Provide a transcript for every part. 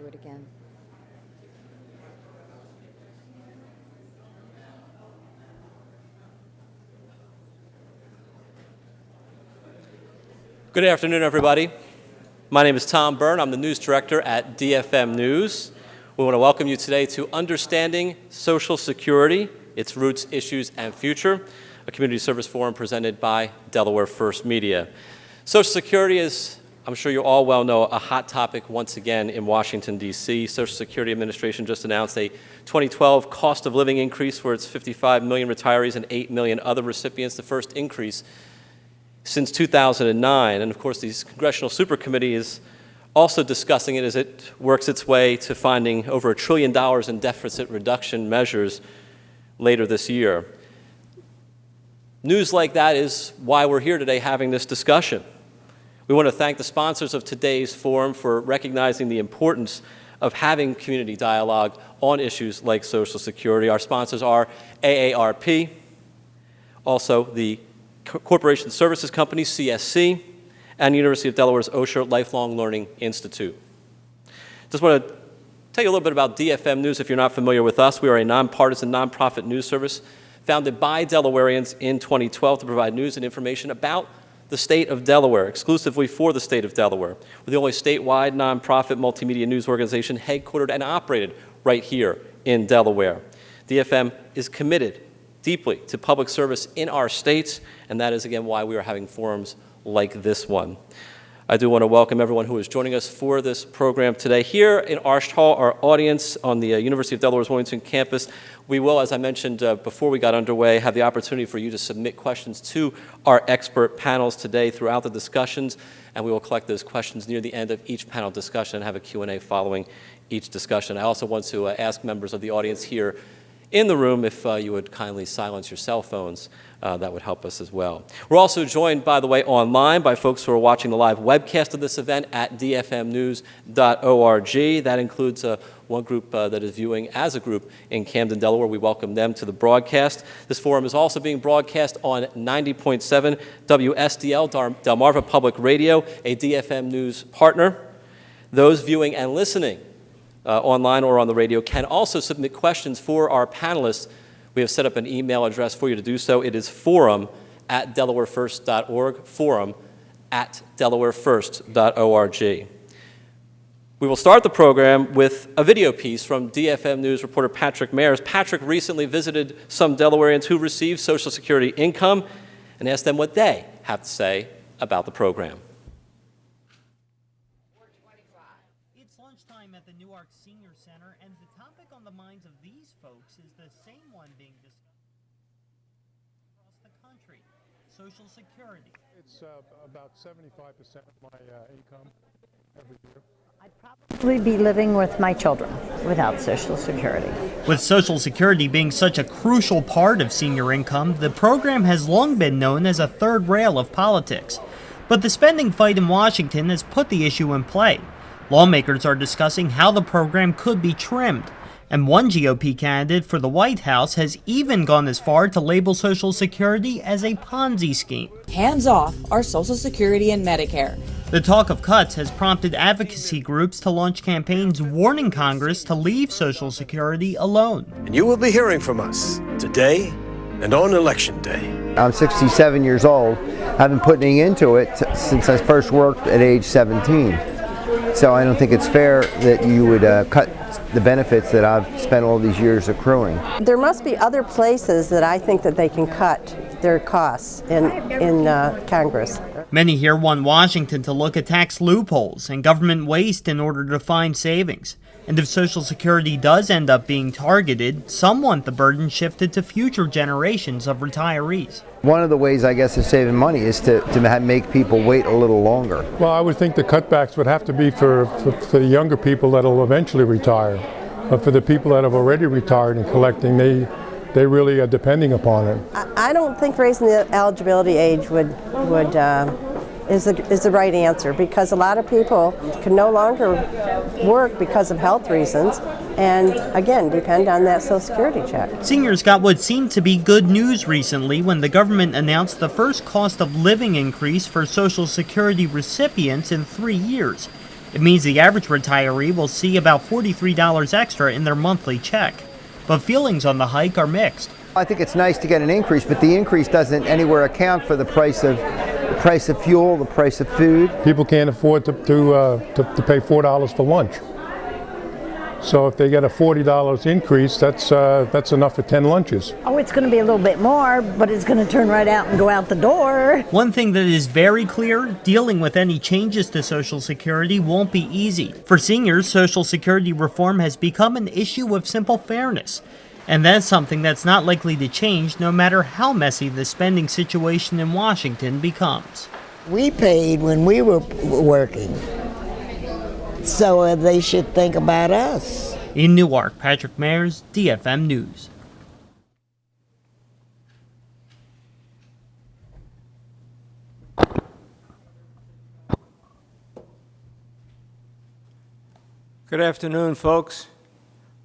do it again. Good afternoon, everybody. My name is Tom Byrne. I'm the news director at DFM News. We want to welcome you today to Understanding Social Security, Its Roots, Issues, and Future, a community service forum presented by Delaware First Media. Social Security is, I'm sure you all well know, a hot topic once again in Washington, D.C. Social Security Administration just announced a 2012 cost of living increase for its 55 million retirees and 8 million other recipients, the first increase since 2009. And of course, the Congressional Supercommittee is also discussing it as it works its way to finding over $1 trillion in deficit reduction measures later this year. News like that is why we're here today having this discussion. We want to thank the sponsors of today's forum for recognizing the importance of having community dialogue on issues like Social Security. Our sponsors are AARP, also the Corporation Services Company, CSC, and University of Delaware's Osher Lifelong Learning Institute. Just want to tell you a little bit about DFM News if you're not familiar with us. We are a nonpartisan, nonprofit news service founded by Delawareans in 2012 to provide news and information about the state of Delaware, exclusively for the state of Delaware. We're the only statewide nonprofit multimedia news organization headquartered and operated right here in Delaware. DFM is committed deeply to public service in our states, and that is, again, why we are having forums like this one. I do want to welcome everyone who is joining us for this program today. Here in Arsh Hall, our audience on the University of Delaware's Wilmington campus, we will, as I mentioned before we got underway, have the opportunity for you to submit questions to our expert panels today throughout the discussions, and we will collect those questions near the end of each panel discussion and have a Q&A following each discussion. I also want to ask members of the audience here in the room if you would kindly silence your cell phones. That would help us as well. We're also joined, by the way, online by folks who are watching the live webcast of this event at dfmnews.org. That includes one group that is viewing as a group in Camden, Delaware. We welcome them to the broadcast. This forum is also being broadcast on 90.7 WSDL, Delmarva Public Radio, a DFM News partner. Those viewing and listening online or on the radio can also submit questions for our panelists. We have set up an email address for you to do so. It is forum@delawarefirst.org, forum@delawarefirst.org. We will start the program with a video piece from DFM News reporter Patrick Mayers. Patrick recently visited some Delawareans who receive Social Security income and asked them what they have to say about the program. It's lunchtime at the Newark Senior Center, and the topic on the minds of these folks is the same one being discussed across the country: Social Security. It's about 75% of my income every year. I'd probably be living with my children without Social Security. With Social Security being such a crucial part of senior income, the program has long been known as a third rail of politics. But the spending fight in Washington has put the issue in play. Lawmakers are discussing how the program could be trimmed, and one GOP candidate for the White House has even gone as far to label Social Security as a Ponzi scheme. Hands off our Social Security and Medicare. The talk of cuts has prompted advocacy groups to launch campaigns warning Congress to leave Social Security alone. And you will be hearing from us today and on Election Day. I'm 67 years old. I've been putting into it since I first worked at age 17. So I don't think it's fair that you would cut the benefits that I've spent all these years accruing. There must be other places that I think that they can cut their costs in Congress. Many here want Washington to look at tax loopholes and government waste in order to find savings. And if Social Security does end up being targeted, some want the burden shifted to future generations of retirees. One of the ways, I guess, of saving money is to make people wait a little longer. Well, I would think the cutbacks would have to be for the younger people that will eventually retire. But for the people that have already retired and collecting, they really are depending upon it. I don't think raising the eligibility age is the right answer, because a lot of people can no longer work because of health reasons and, again, depend on that Social Security check. Seniors got what seemed to be good news recently when the government announced the first cost of living increase for Social Security recipients in 3 years. It means the average retiree will see about $43 extra in their monthly check. But feelings on the hike are mixed. I think it's nice to get an increase, but the increase doesn't anywhere account for the price of fuel, the price of food. People can't afford to pay $4 for lunch. So if they get a $40 increase, that's enough for 10 lunches. Oh, it's going to be a little bit more, but it's going to turn right out and go out the door. One thing that is very clear, dealing with any changes to Social Security won't be easy. For seniors, Social Security reform has become an issue of simple fairness. And that's something that's not likely to change no matter how messy the spending situation in Washington becomes. We paid when we were working, so they should think about us. In Newark, Patrick Mayers, DFM News. Good afternoon, folks.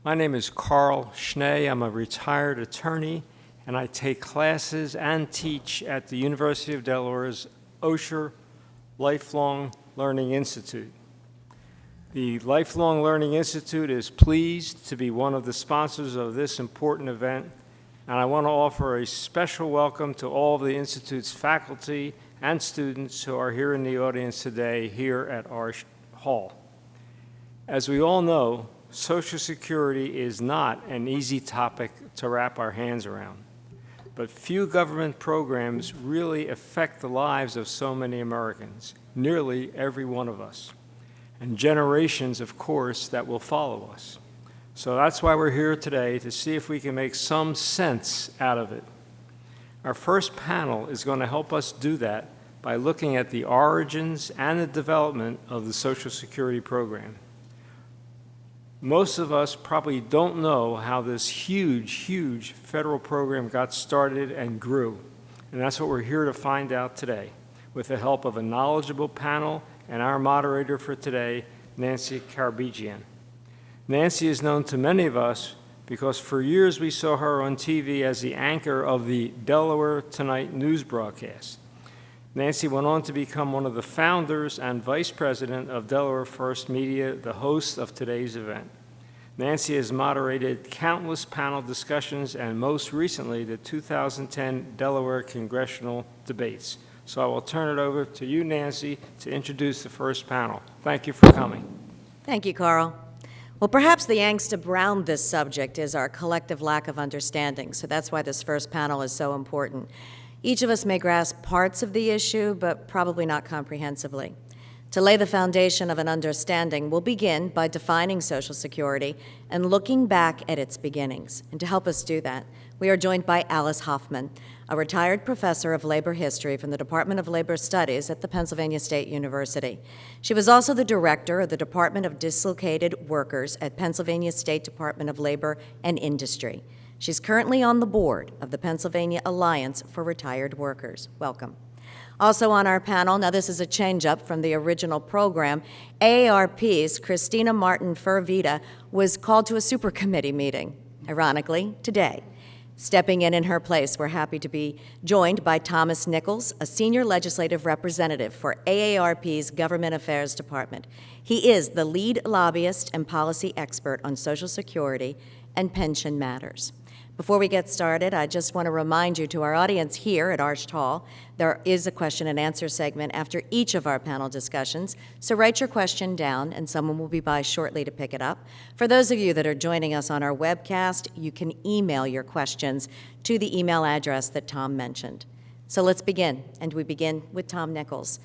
My name is Karl Schneider. I'm a retired attorney, and I take classes and teach at the University of Delaware's Osher Lifelong Learning Institute. The Lifelong Learning Institute is pleased to be one of the sponsors of this important event, and I want to offer a special welcome to all of the Institute's faculty and students who are here in the audience today here at our hall. As we all know, Social Security is not an easy topic to wrap our hands around, but few government programs really affect the lives of so many Americans, nearly every one of us, and generations, of course, that will follow us. So that's why we're here today, to see if we can make some sense out of it. Our first panel is going to help us do that by looking at the origins and the development of the Social Security program. Most of us probably don't know how this huge federal program got started and grew. And that's what we're here to find out today, with the help of a knowledgeable panel and our moderator for today, Nancy Karbejian. Nancy is known to many of us because for years we saw her on TV as the anchor of the Delaware Tonight news broadcast. Nancy went on to become one of the founders and vice president of Delaware First Media, the host of today's event. Nancy has moderated countless panel discussions and most recently the 2010 Delaware congressional debates. So I will turn it over to you, Nancy, to introduce the first panel. Thank you for coming. Thank you, Carl. Well, perhaps the angst around this subject is our collective lack of understanding, so that's why this first panel is so important. Each of us may grasp parts of the issue, but probably not comprehensively. To lay the foundation of an understanding, we'll begin by defining Social Security and looking back at its beginnings. And to help us do that, we are joined by Alice Hoffman, a retired professor of labor history from the Department of Labor Studies at the Pennsylvania State University. She was also the director of the Department of Dislocated Workers at Pennsylvania State Department of Labor and Industry. She's currently on the board of the Pennsylvania Alliance for Retired Workers. Welcome. Also on our panel, now this is a change-up from the original program, AARP's Christina Martin Furvita was called to a supercommittee meeting, ironically, today. Stepping in her place, we're happy to be joined by Thomas Nichols, a senior legislative representative for AARP's Government Affairs Department. He is the lead lobbyist and policy expert on Social Security and pension matters. Before we get started, I just want to remind you to our audience here at Arched Hall, there is a question and answer segment after each of our panel discussions, so write your question down and someone will be by shortly to pick it up. For those of you that are joining us on our webcast, you can email your questions to the email address that Tom mentioned. So let's begin, and we begin with Tom Nichols.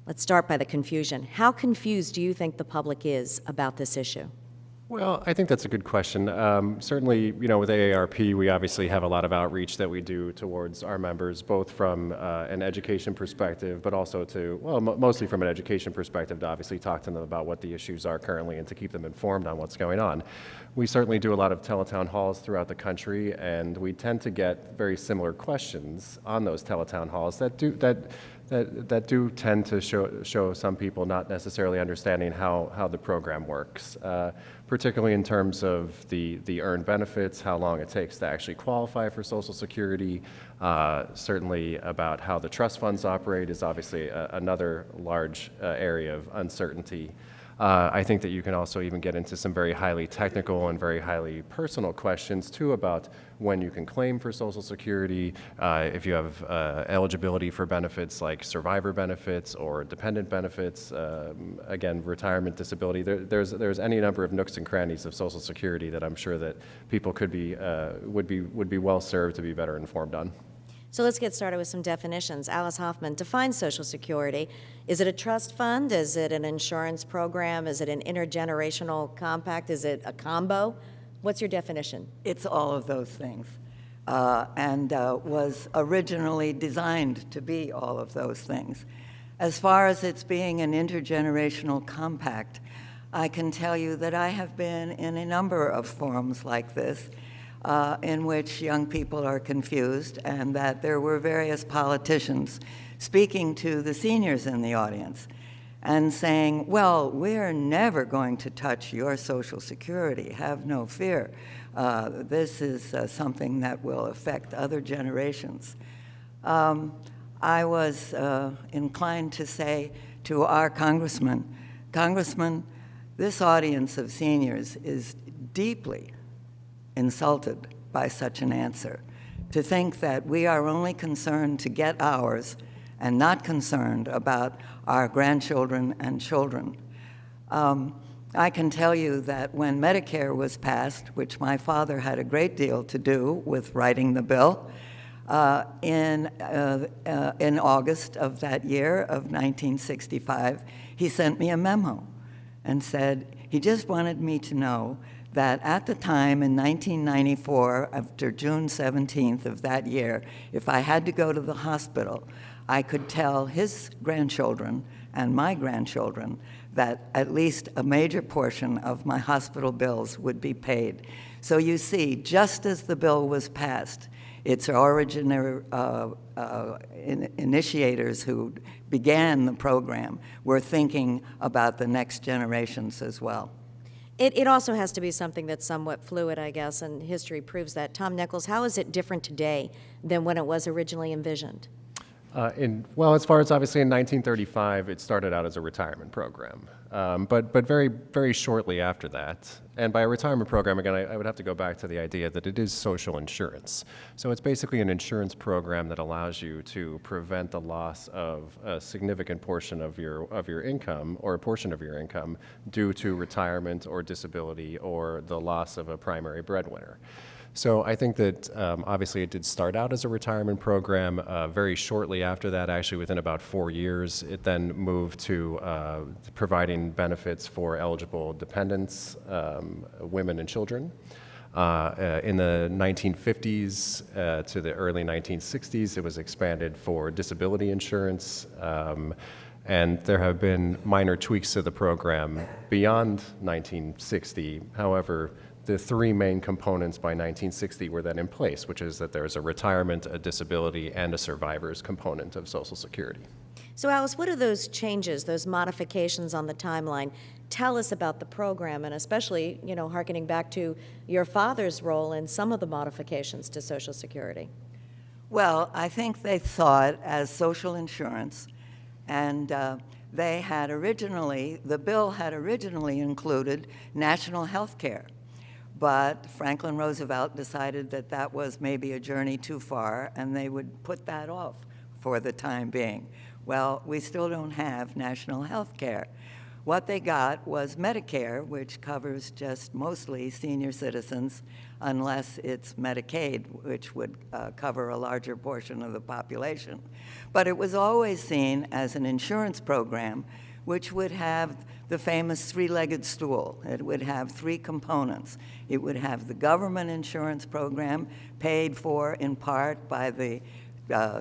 Let's start by the confusion. How confused do you think the public is about this issue? Well, I think that's a good question. Certainly, with AARP, we obviously have a lot of outreach that we do towards our members, both from an education perspective, but also mostly from an education perspective, to obviously talk to them about what the issues are currently and to keep them informed on what's going on. We certainly do a lot of teletown halls throughout the country, and we tend to get very similar questions on those teletown halls that do tend to show some people not necessarily understanding how the program works, particularly in terms of the earned benefits, how long it takes to actually qualify for Social Security, certainly about how the trust funds operate is obviously another large area of uncertainty. I think that you can also even get into some very highly technical and very highly personal questions too about when you can claim for Social Security, if you have eligibility for benefits like survivor benefits or dependent benefits, again, retirement, disability. There's any number of nooks and crannies of Social Security that I'm sure that people could be would be well served to be better informed on. So let's get started with some definitions. Alice Hoffman, define Social Security. Is it a trust fund? Is it an insurance program? Is it an intergenerational compact? Is it a combo? What's your definition? It's all of those things, and was originally designed to be all of those things. As far as it's being an intergenerational compact, I can tell you that I have been in a number of forums like this, in which young people are confused, and that there were various politicians speaking to the seniors in the audience and saying, well, we're never going to touch your Social Security, have no fear. This is something that will affect other generations. I was inclined to say to our Congressman, this audience of seniors is deeply insulted by such an answer. To think that we are only concerned to get ours and not concerned about our grandchildren and children. I can tell you that when Medicare was passed, which my father had a great deal to do with writing the bill, in August of that year of 1965, he sent me a memo and said he just wanted me to know that at the time in 1994, after June 17th of that year, if I had to go to the hospital, I could tell his grandchildren and my grandchildren that at least a major portion of my hospital bills would be paid. So you see, just as the bill was passed, its initiators who began the program were thinking about the next generations as well. It also has to be something that's somewhat fluid, I guess, and history proves that. Tom Nichols, how is it different today than when it was originally envisioned? Well, as far as obviously in 1935, it started out as a retirement program, but very, very shortly after that, and by a retirement program, again, I would have to go back to the idea that it is social insurance. So it's basically an insurance program that allows you to prevent the loss of a significant portion of your income or a portion of your income due to retirement or disability or the loss of a primary breadwinner. So I think that obviously it did start out as a retirement program. Very shortly after that, actually within about 4 years, it then moved to providing benefits for eligible dependents, women and children. In the 1950s to the early 1960s, it was expanded for disability insurance. And there have been minor tweaks to the program beyond 1960. However, the three main components by 1960 were then in place, which is that there's a retirement, a disability, and a survivor's component of Social Security. So Alice, what are those changes, those modifications on the timeline? Tell us about the program, and especially, hearkening back to your father's role in some of the modifications to Social Security. Well, I think they saw it as social insurance, and the bill had originally included national health care. But Franklin Roosevelt decided that that was maybe a journey too far, and they would put that off for the time being. Well, we still don't have national health care. What they got was Medicare, which covers just mostly senior citizens, unless it's Medicaid, which would cover a larger portion of the population. But it was always seen as an insurance program which would have the famous three-legged stool. It would have three components. It would have the government insurance program paid for in part by the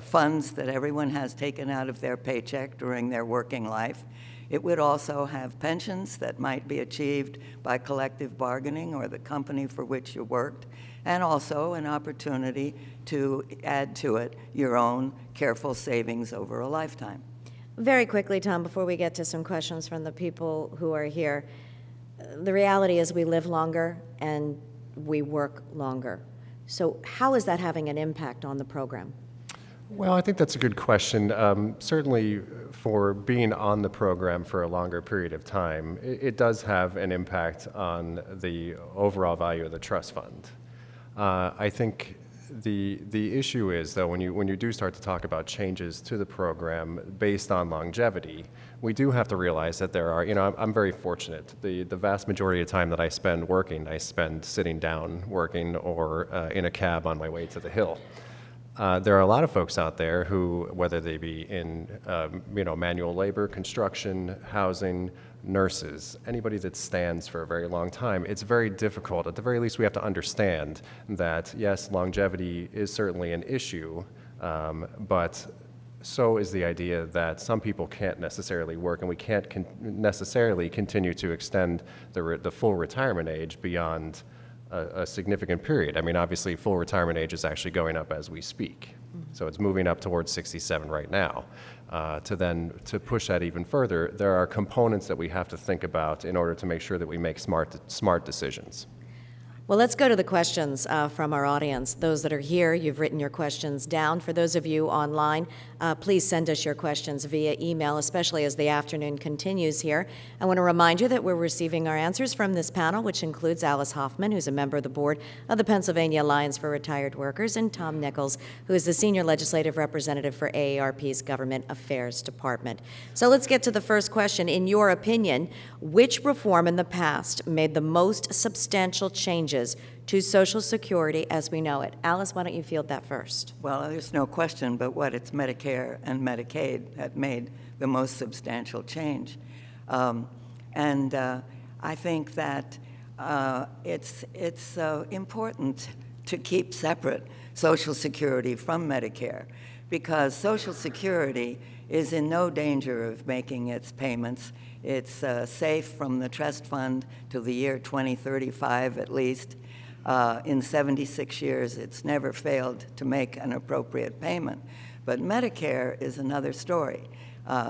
funds that everyone has taken out of their paycheck during their working life. It would also have pensions that might be achieved by collective bargaining or the company for which you worked, and also an opportunity to add to it your own careful savings over a lifetime. Very quickly, Tom, before we get to some questions from the people who are here, the reality is we live longer and we work longer. So how is that having an impact on the program? Well, I think that's a good question. Certainly, for being on the program for a longer period of time, it does have an impact on the overall value of the trust fund. I think the issue is, though, when you do start to talk about changes to the program based on longevity, we do have to realize that there are, I'm very fortunate. The vast majority of time that I spend working, I spend sitting down working or in a cab on my way to the Hill. There are a lot of folks out there who, whether they be in manual labor, construction, housing, nurses, anybody that stands for a very long time, it's very difficult. At the very least, we have to understand that, yes, longevity is certainly an issue, but so is the idea that some people can't necessarily work, and we can't necessarily continue to extend the full retirement age beyond a significant period. I mean, obviously, full retirement age is actually going up as we speak. So it's moving up towards 67 right now. To push that even further, there are components that we have to think about in order to make sure that we make smart decisions. Well, let's go to the questions from our audience. Those that are here, you've written your questions down. For those of you online, please send us your questions via email, especially as the afternoon continues here. I want to remind you that we're receiving our answers from this panel, which includes Alice Hoffman, who's a member of the board of the Pennsylvania Alliance for Retired Workers, and Tom Nichols, who is the senior legislative representative for AARP's Government Affairs Department. So let's get to the first question. In your opinion, which reform in the past made the most substantial changes to Social Security as we know it? Alice, why don't you field that first? Well, there's no question but what it's Medicare and Medicaid that made the most substantial change. I think that it's important to keep separate Social Security from Medicare, because Social Security is in no danger of making its payments. It's safe from the trust fund till the year 2035 at least. In 76 years, it's never failed to make an appropriate payment. But Medicare is another story.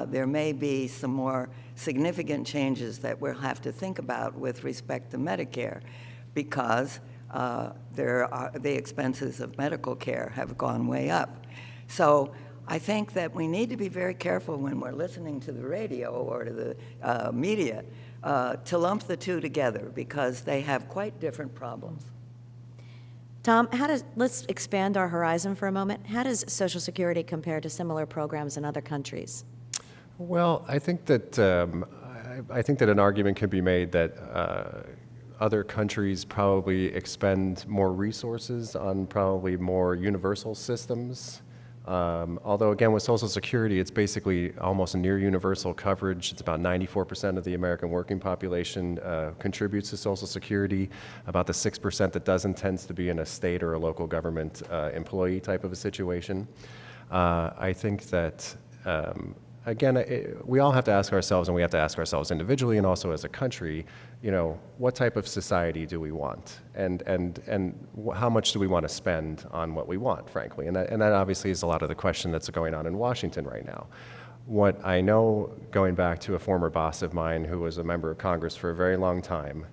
There may be some more significant changes that we'll have to think about with respect to Medicare, because the expenses of medical care have gone way up. So I think that we need to be very careful when we're listening to the radio or to the media to lump the two together, because they have quite different problems. Tom, let's expand our horizon for a moment. How does Social Security compare to similar programs in other countries? Well, I think that an argument can be made that other countries probably expend more resources on probably more universal systems. Although, again, with Social Security, it's basically almost near universal coverage. It's about 94% of the American working population contributes to Social Security. About the 6% that doesn't tends to be in a state or a local government employee type of a situation. I think that, again, we all have to ask ourselves, and we have to ask ourselves individually and also as a country, what type of society do we want? And how much do we want to spend on what we want, frankly? And that obviously is a lot of the question that's going on in Washington right now. What I know, going back to a former boss of mine who was a member of Congress for a very long time,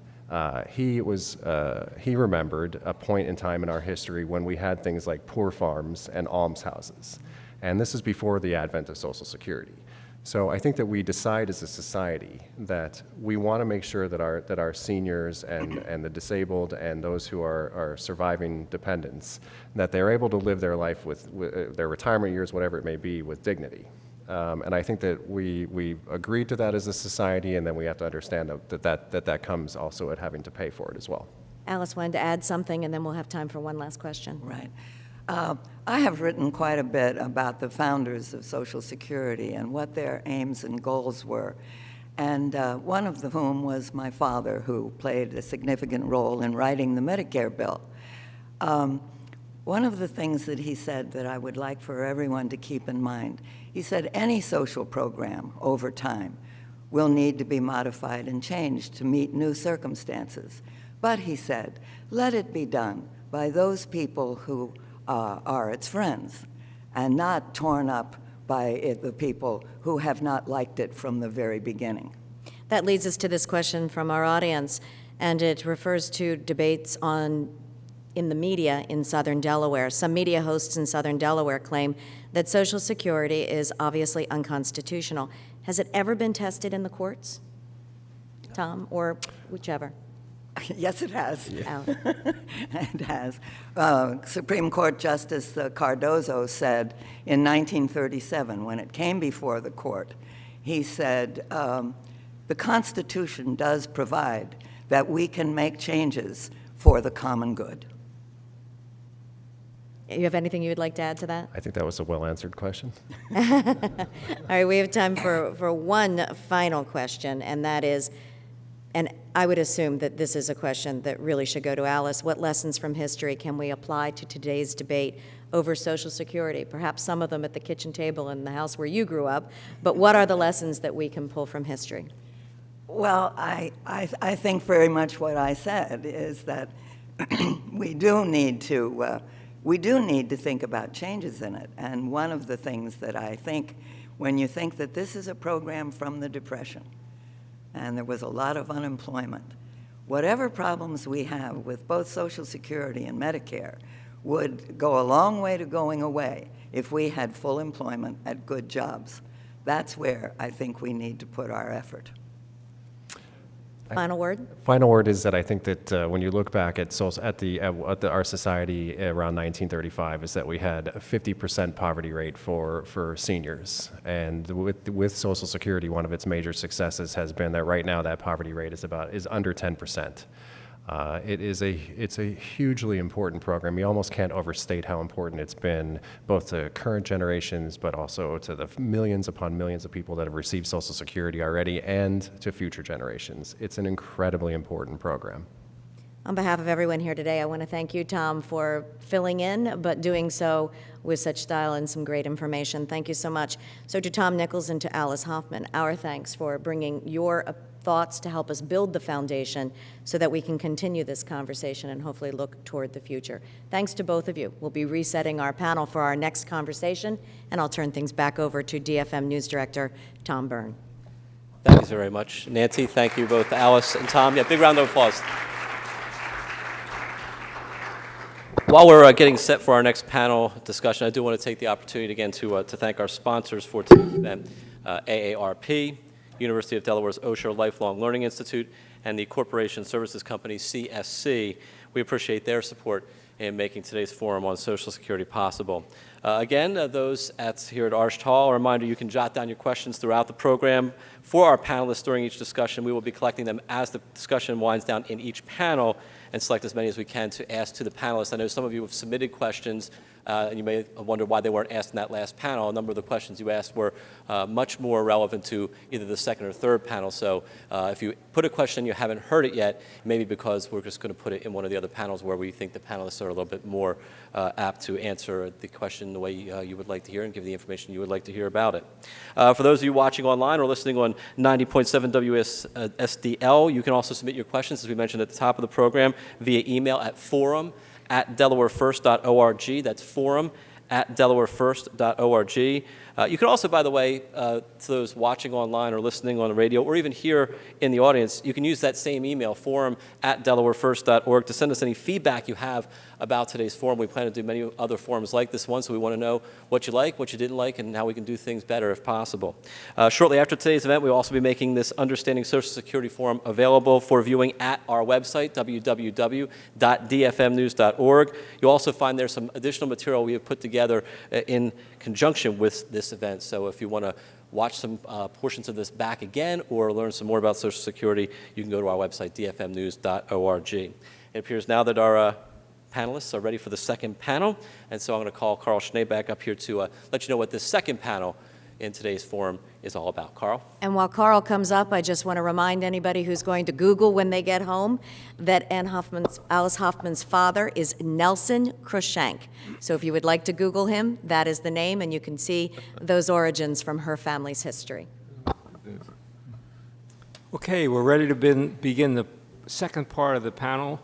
he remembered a point in time in our history when we had things like poor farms and almshouses. And this is before the advent of Social Security. So I think that we decide as a society that we want to make sure that our seniors and the disabled and those who are surviving dependents, that they're able to live their life with their retirement years, whatever it may be, with dignity. And I think that we agreed to that as a society, and then we have to understand that comes also at having to pay for it as well. Alice wanted to add something, and then we'll have time for one last question. Right. I have written quite a bit about the founders of Social Security and what their aims and goals were. And one of whom was my father, who played a significant role in writing the Medicare bill. One of the things that he said that I would like for everyone to keep in mind, he said any social program over time will need to be modified and changed to meet new circumstances. But he said, let it be done by those people who are its friends, and not torn up by the people who have not liked it from the very beginning. That leads us to this question from our audience, and it refers to debates on in the media in southern Delaware. Some media hosts in southern Delaware claim that Social Security is obviously unconstitutional. Has it ever been tested in the courts, Tom, or whichever? Yes, it has. Al. It has. Supreme Court Justice Cardozo said in 1937, when it came before the court, he said, the Constitution does provide that we can make changes for the common good. You have anything you would like to add to that? I think that was a well-answered question. All right, we have time for one final question, and that is, and I would assume that this is a question that really should go to Alice, what lessons from history can we apply to today's debate over Social Security? Perhaps some of them at the kitchen table in the house where you grew up, but what are the lessons that we can pull from history? Well, I think very much what I said is that we do need to think about changes in it. And one of the things that I think, when you think that this is a program from the Depression, and there was a lot of unemployment, whatever problems we have with both Social Security and Medicare would go a long way to going away if we had full employment at good jobs. That's where I think we need to put our effort. Final word? Final word is that I think that when you look back at our society around 1935, is that we had a 50% poverty rate for seniors. And with Social Security, one of its major successes has been that right now that poverty rate is under 10%. It's a hugely important program. You almost can't overstate how important it's been, both to current generations, but also to the millions upon millions of people that have received Social Security already, and to future generations. It's an incredibly important program. On behalf of everyone here today, I want to thank you, Tom, for filling in, but doing so with such style and some great information. Thank you so much. So to Tom Nichols and to Alice Hoffman, our thanks for bringing your thoughts to help us build the foundation so that we can continue this conversation and hopefully look toward the future. Thanks to both of you. We'll be resetting our panel for our next conversation, and I'll turn things back over to DFM News Director Tom Byrne. Thank you very much, Nancy. Thank you both, Alice and Tom. Yeah, big round of applause. While we're getting set for our next panel discussion, I do want to take the opportunity again to thank our sponsors for today's event, AARP, University of Delaware's Osher Lifelong Learning Institute, and the Corporation Services Company, CSC. We appreciate their support in making today's forum on Social Security possible. Again, those here at Arsht Hall, a reminder you can jot down your questions throughout the program. For our panelists during each discussion, we will be collecting them as the discussion winds down in each panel and select as many as we can to ask to the panelists. I know some of you have submitted questions, and you may wonder why they weren't asked in that last panel. A number of the questions you asked were much more relevant to either the second or third panel. So if you put a question and you haven't heard it yet, maybe because we're just going to put it in one of the other panels where we think the panelists are a little bit more apt to answer the question the way you would like to hear and give the information you would like to hear about it. For those of you watching online or listening on 90.7 WSDL, you can also submit your questions, as we mentioned at the top of the program, via email at forum@delawarefirst.org. That's forum@delawarefirst.org. You can also, by the way, to those watching online or listening on the radio or even here in the audience, you can use that same email, forum@delawarefirst.org, to send us any feedback you have about today's forum. We plan to do many other forums like this one, so we want to know what you like, what you didn't like, and how we can do things better if possible. Shortly after today's event, we'll also be making this Understanding Social Security forum available for viewing at our website, www.dfmnews.org. You'll also find there's some additional material we have put together in conjunction with this event. So if you want to watch some portions of this back again or learn some more about Social Security, you can go to our website, dfmnews.org. It appears now that our panelists are ready for the second panel, and so I'm going to call Karl Schneider back up here to let you know what this second panel in today's forum is all about. Karl? And while Karl comes up, I just want to remind anybody who's going to Google when they get home that Alice Hoffman's father is Nelson Crushank. So if you would like to Google him, that is the name, and you can see those origins from her family's history. Okay, we're ready to begin the second part of the panel.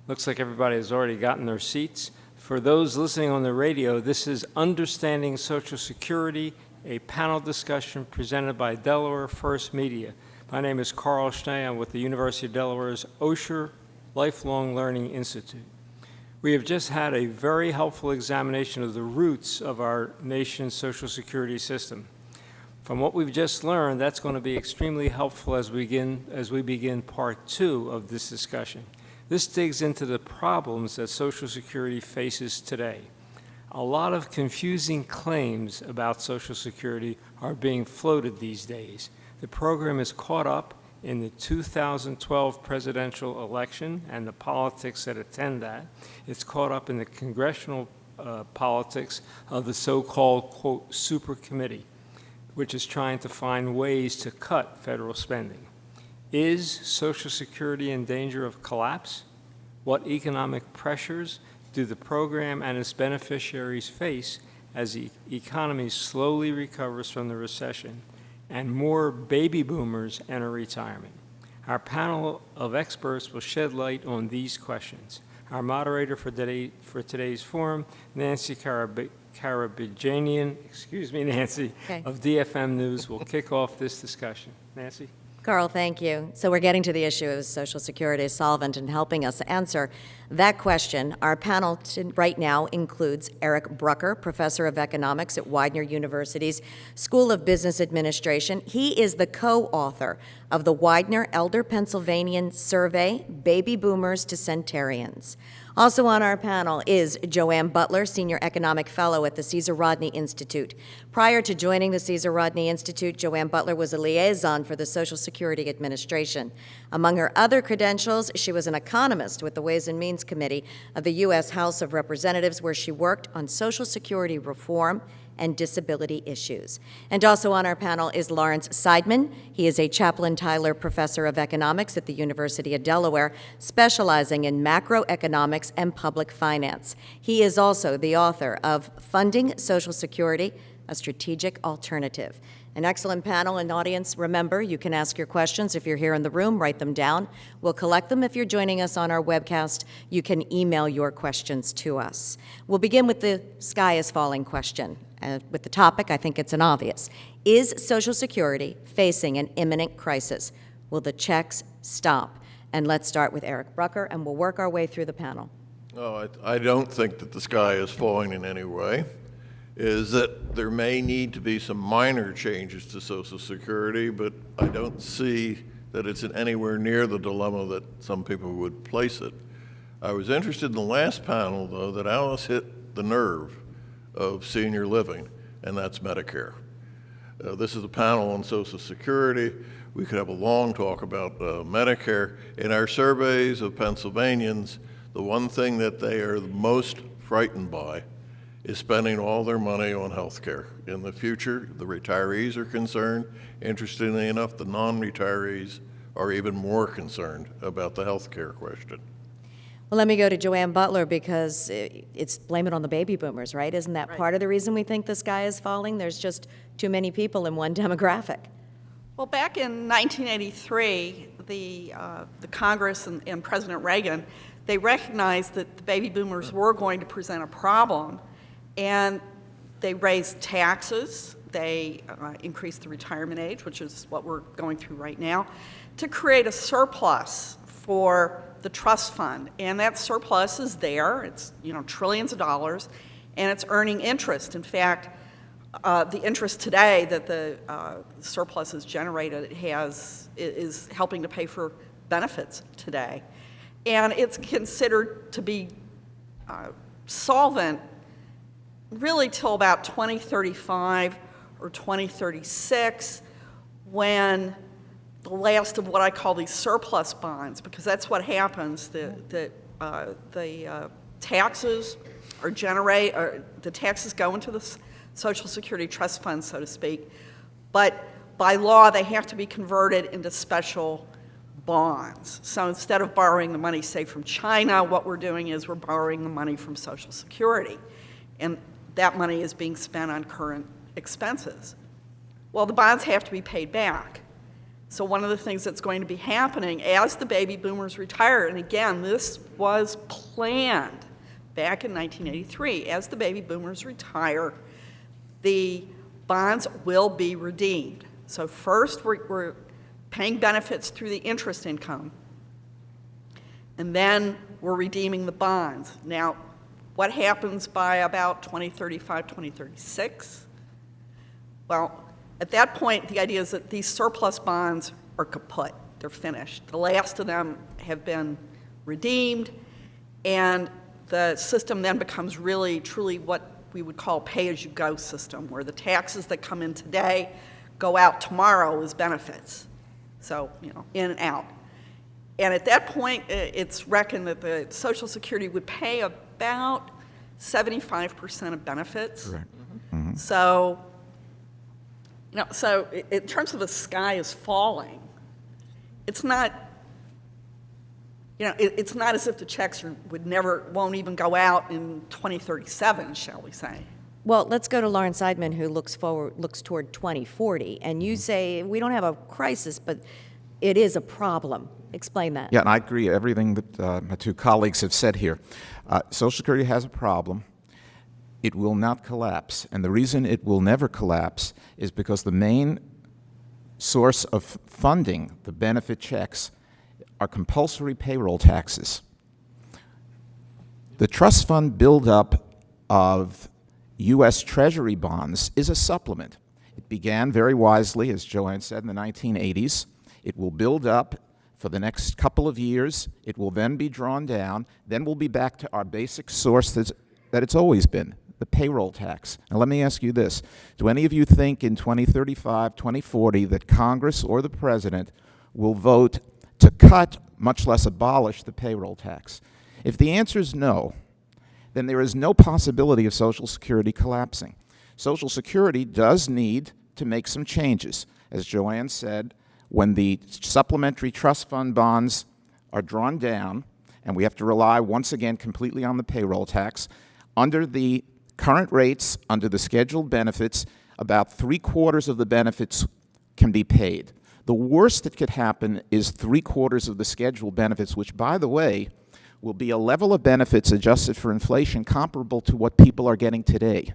Looks like everybody has already gotten their seats. For those listening on the radio, this is Understanding Social Security, a panel discussion presented by Delaware First Media. My name is Karl Schneider. I'm with the University of Delaware's Osher Lifelong Learning Institute. We have just had a very helpful examination of the roots of our nation's Social Security system. From what we've just learned, that's going to be extremely helpful as we begin part 2 of this discussion. This digs into the problems that Social Security faces today. A lot of confusing claims about Social Security are being floated these days. The program is caught up in the 2012 presidential election and the politics that attend that. It's caught up in the congressional politics of the so-called, quote, super committee, which is trying to find ways to cut federal spending. Is Social Security in danger of collapse? What economic pressures do the program and its beneficiaries face as the economy slowly recovers from the recession and more baby boomers enter retirement? Our panel of experts will shed light on these questions. Our moderator for today's forum, Nancy Karabijanian, Nancy, Okay. of DFM News, will kick off this discussion. Nancy? Carl, thank you. So we're getting to the issue of Social Security solvent and helping us answer that question. Our panel right now includes Eric Brucker, professor of economics at Widener University's School of Business Administration. He is the co-author of the Widener Elder Pennsylvanian Survey, Baby Boomers to Centenarians. Also on our panel is Joanne Butler, Senior Economic Fellow at the Caesar Rodney Institute. Prior to joining the Caesar Rodney Institute, Joanne Butler was a liaison for the Social Security Administration. Among her other credentials, she was an economist with the Ways and Means Committee of the U.S. House of Representatives, where she worked on Social Security reform and disability issues. And also on our panel is Lawrence Seidman. He is a Chaplain Tyler Professor of Economics at the University of Delaware, specializing in macroeconomics and public finance. He is also the author of Funding Social Security, a Strategic Alternative. An excellent panel and audience. Remember, you can ask your questions if you're here in the room, write them down. We'll collect them if you're joining us on our webcast. You can email your questions to us. We'll begin with the sky is falling question. With the topic, I think it's an obvious. Is Social Security facing an imminent crisis? Will the checks stop? And let's start with Eric Brucker, and we'll work our way through the panel. No, I don't think that the sky is falling in any way. Is that there may need to be some minor changes to Social Security, but I don't see that it's anywhere near the dilemma that some people would place it. I was interested in the last panel, though, that Alice hit the nerve of senior living, and that's Medicare. This is a panel on Social Security. We could have a long talk about Medicare. In our surveys of Pennsylvanians, the one thing that they are the most frightened by is spending all their money on health care. In the future, the retirees are concerned. Interestingly enough, the non-retirees are even more concerned about the health care question. Well, let me go to Joanne Butler, because it's blame it on the baby boomers, right? Isn't that part of the reason we think the sky is falling? There's just too many people in one demographic. Well, back in 1983, the Congress and President Reagan, they recognized that the baby boomers were going to present a problem, and they raised taxes. They increased the retirement age, which is what we're going through right now, to create a surplus for the trust fund. And that surplus is there. It's trillions of dollars, and it's earning interest. In fact, the interest today that the surplus has generated is helping to pay for benefits today. And it's considered to be solvent really till about 2035 or 2036, when the last of what I call these surplus bonds, because that's what happens. The taxes the taxes go into the Social Security trust fund, so to speak, but by law they have to be converted into special bonds. So instead of borrowing the money, say, from China, what we're doing is we're borrowing the money from Social Security, and that money is being spent on current expenses. Well, the bonds have to be paid back. So one of the things that's going to be happening as the baby boomers retire, and again, this was planned back in 1983, as the baby boomers retire, the bonds will be redeemed. So first we're paying benefits through the interest income, and then we're redeeming the bonds. Now, what happens by about 2035, 2036? Well, at that point, the idea is that these surplus bonds are kaput. They're finished. The last of them have been redeemed, and the system then becomes really, truly what we would call pay-as-you-go system, where the taxes that come in today go out tomorrow as benefits. So, in and out. And at that point, it's reckoned that the Social Security would pay about 75% of benefits. Correct. Mm-hmm. So, so in terms of the sky is falling, it's not, it's not as if the checks won't even go out in 2037, shall we say. Well, let's go to Lauren Seidman, who looks toward 2040, and you say we don't have a crisis, but it is a problem. Explain that. Yeah, and I agree everything that my two colleagues have said here. Social Security has a problem. It will not collapse, and the reason it will never collapse is because the main source of funding, the benefit checks, are compulsory payroll taxes. The trust fund buildup of U.S. Treasury bonds is a supplement. It began very wisely, as Joanne said, in the 1980s. It will build up for the next couple of years. It will then be drawn down. Then we'll be back to our basic source that it's always been, the payroll tax. Now let me ask you this. Do any of you think in 2035, 2040 that Congress or the President will vote to cut, much less abolish, the payroll tax? If the answer is no, then there is no possibility of Social Security collapsing. Social Security does need to make some changes. As Joanne said, when the supplementary trust fund bonds are drawn down, and we have to rely once again completely on the payroll tax, under the current rates, under the scheduled benefits, about 3/4 of the benefits can be paid. The worst that could happen is 3/4 of the scheduled benefits, which, by the way, will be a level of benefits adjusted for inflation comparable to what people are getting today.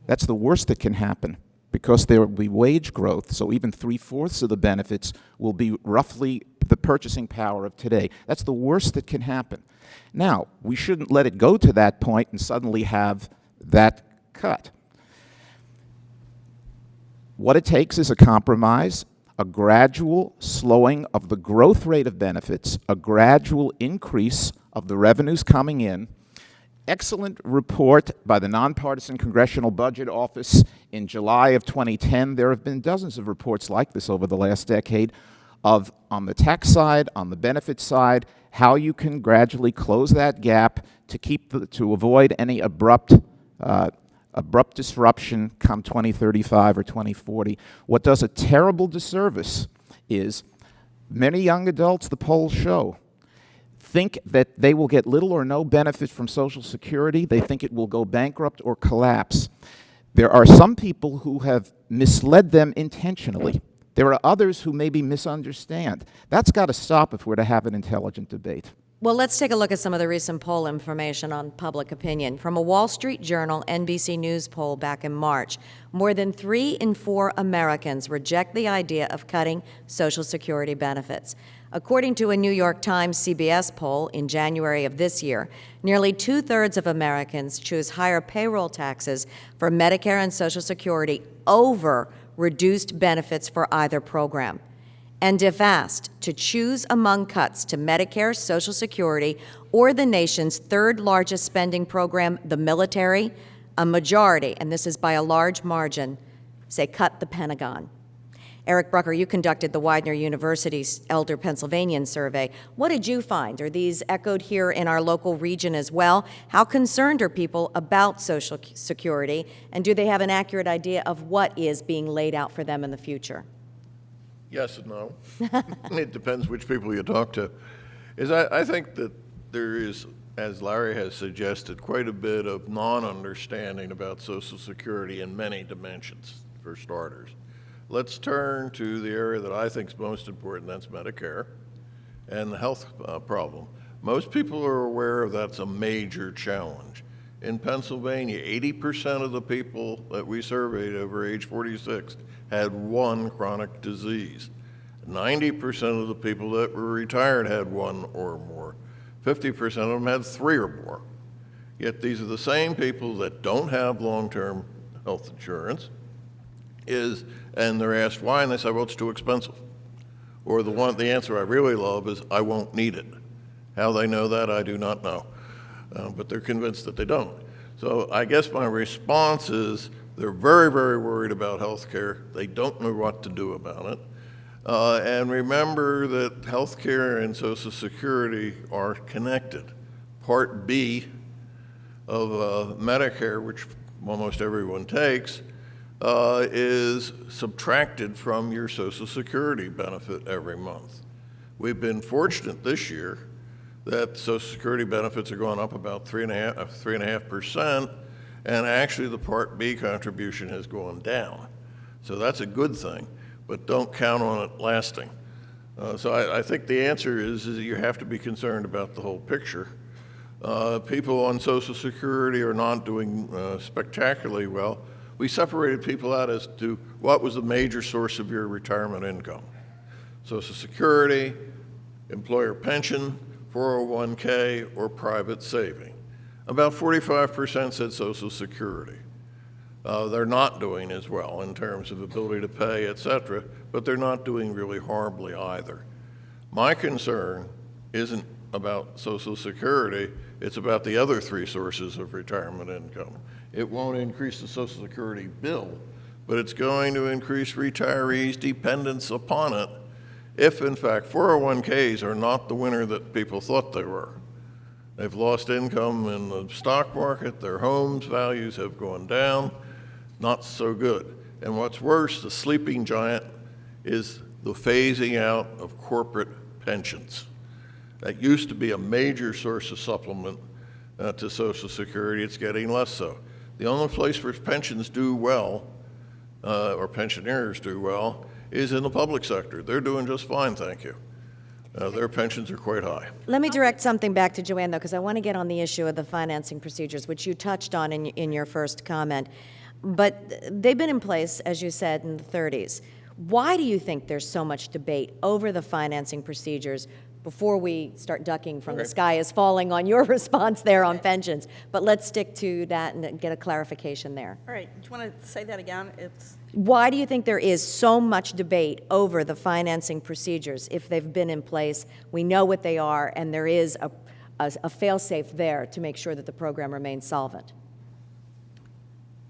That's the worst that can happen, because there will be wage growth, so even 3/4 of the benefits will be roughly the purchasing power of today. That's the worst that can happen. Now, we shouldn't let it go to that point and suddenly have that cut. What it takes is a compromise, a gradual slowing of the growth rate of benefits, a gradual increase of the revenues coming in. Excellent report by the Nonpartisan Congressional Budget Office in July of 2010. There have been dozens of reports like this over the last decade of, on the tax side, on the benefit side, how you can gradually close that gap to avoid any abrupt disruption come 2035 or 2040. What does a terrible disservice is many young adults, the polls show, think that they will get little or no benefit from Social Security. They think it will go bankrupt or collapse. There are some people who have misled them intentionally. There are others who maybe misunderstand. That's got to stop if we're to have an intelligent debate. Well, let's take a look at some of the recent poll information on public opinion. From a Wall Street Journal NBC News poll back in March, more than 3 in 4 Americans reject the idea of cutting Social Security benefits. According to a New York Times CBS poll in January of this year, nearly 2/3 of Americans choose higher payroll taxes for Medicare and Social Security over reduced benefits for either program. And if asked to choose among cuts to Medicare, Social Security, or the nation's third largest spending program, the military, a majority, and this is by a large margin, say cut the Pentagon. Eric Brucker, you conducted the Widener University's Elder Pennsylvanian survey. What did you find? Are these echoed here in our local region as well? How concerned are people about Social Security, and do they have an accurate idea of what is being laid out for them in the future? Yes and no. It depends which people you talk to. I think that there is, as Larry has suggested, quite a bit of non-understanding about Social Security in many dimensions, for starters. Let's turn to the area that I think is most important, that's Medicare, and the health problem. Most people are aware that's a major challenge. In Pennsylvania, 80% of the people that we surveyed over age 46 had one chronic disease. 90% of the people that were retired had one or more. 50% of them had 3 or more. Yet these are the same people that don't have long-term health insurance, and they're asked why, and they say, well, it's too expensive. Or the answer I really love is, I won't need it. How they know that, I do not know. But they're convinced that they don't. So I guess my response is, they're very, very worried about health care. They don't know what to do about it. And remember that health care and Social Security are connected. Part B of Medicare, which almost everyone takes, is subtracted from your Social Security benefit every month. We've been fortunate this year that Social Security benefits are going up about 3.5%, and actually the Part B contribution has gone down. So that's a good thing, but don't count on it lasting. So I think the answer is that you have to be concerned about the whole picture. People on Social Security are not doing spectacularly well. We separated people out as to what was the major source of your retirement income. Social Security, employer pension, 401k, or private saving. About 45% said Social Security. They're not doing as well in terms of ability to pay, et cetera, but they're not doing really horribly either. My concern isn't about Social Security, it's about the other 3 sources of retirement income. It won't increase the Social Security bill, but it's going to increase retirees' dependence upon it if, in fact, 401ks are not the winner that people thought they were. They've lost income in the stock market, their homes' values have gone down, not so good. And what's worse, the sleeping giant is the phasing out of corporate pensions. That used to be a major source of supplement to Social Security. It's getting less so. The only place where pensions do well, or pensioners do well, is in the public sector. They're doing just fine, thank you. Their pensions are quite high. Let me direct something back to Joanne, though, because I want to get on the issue of the financing procedures, which you touched on in your first comment. But they've been in place, as you said, in the 30s. Why do you think there's so much debate over the financing procedures before we start ducking from the sky is falling on your response there on pensions? But let's stick to that and get a clarification there. All right, do you want to say that again? Why do you think there is so much debate over the financing procedures if they've been in place, we know what they are, and there is a fail-safe there to make sure that the program remains solvent?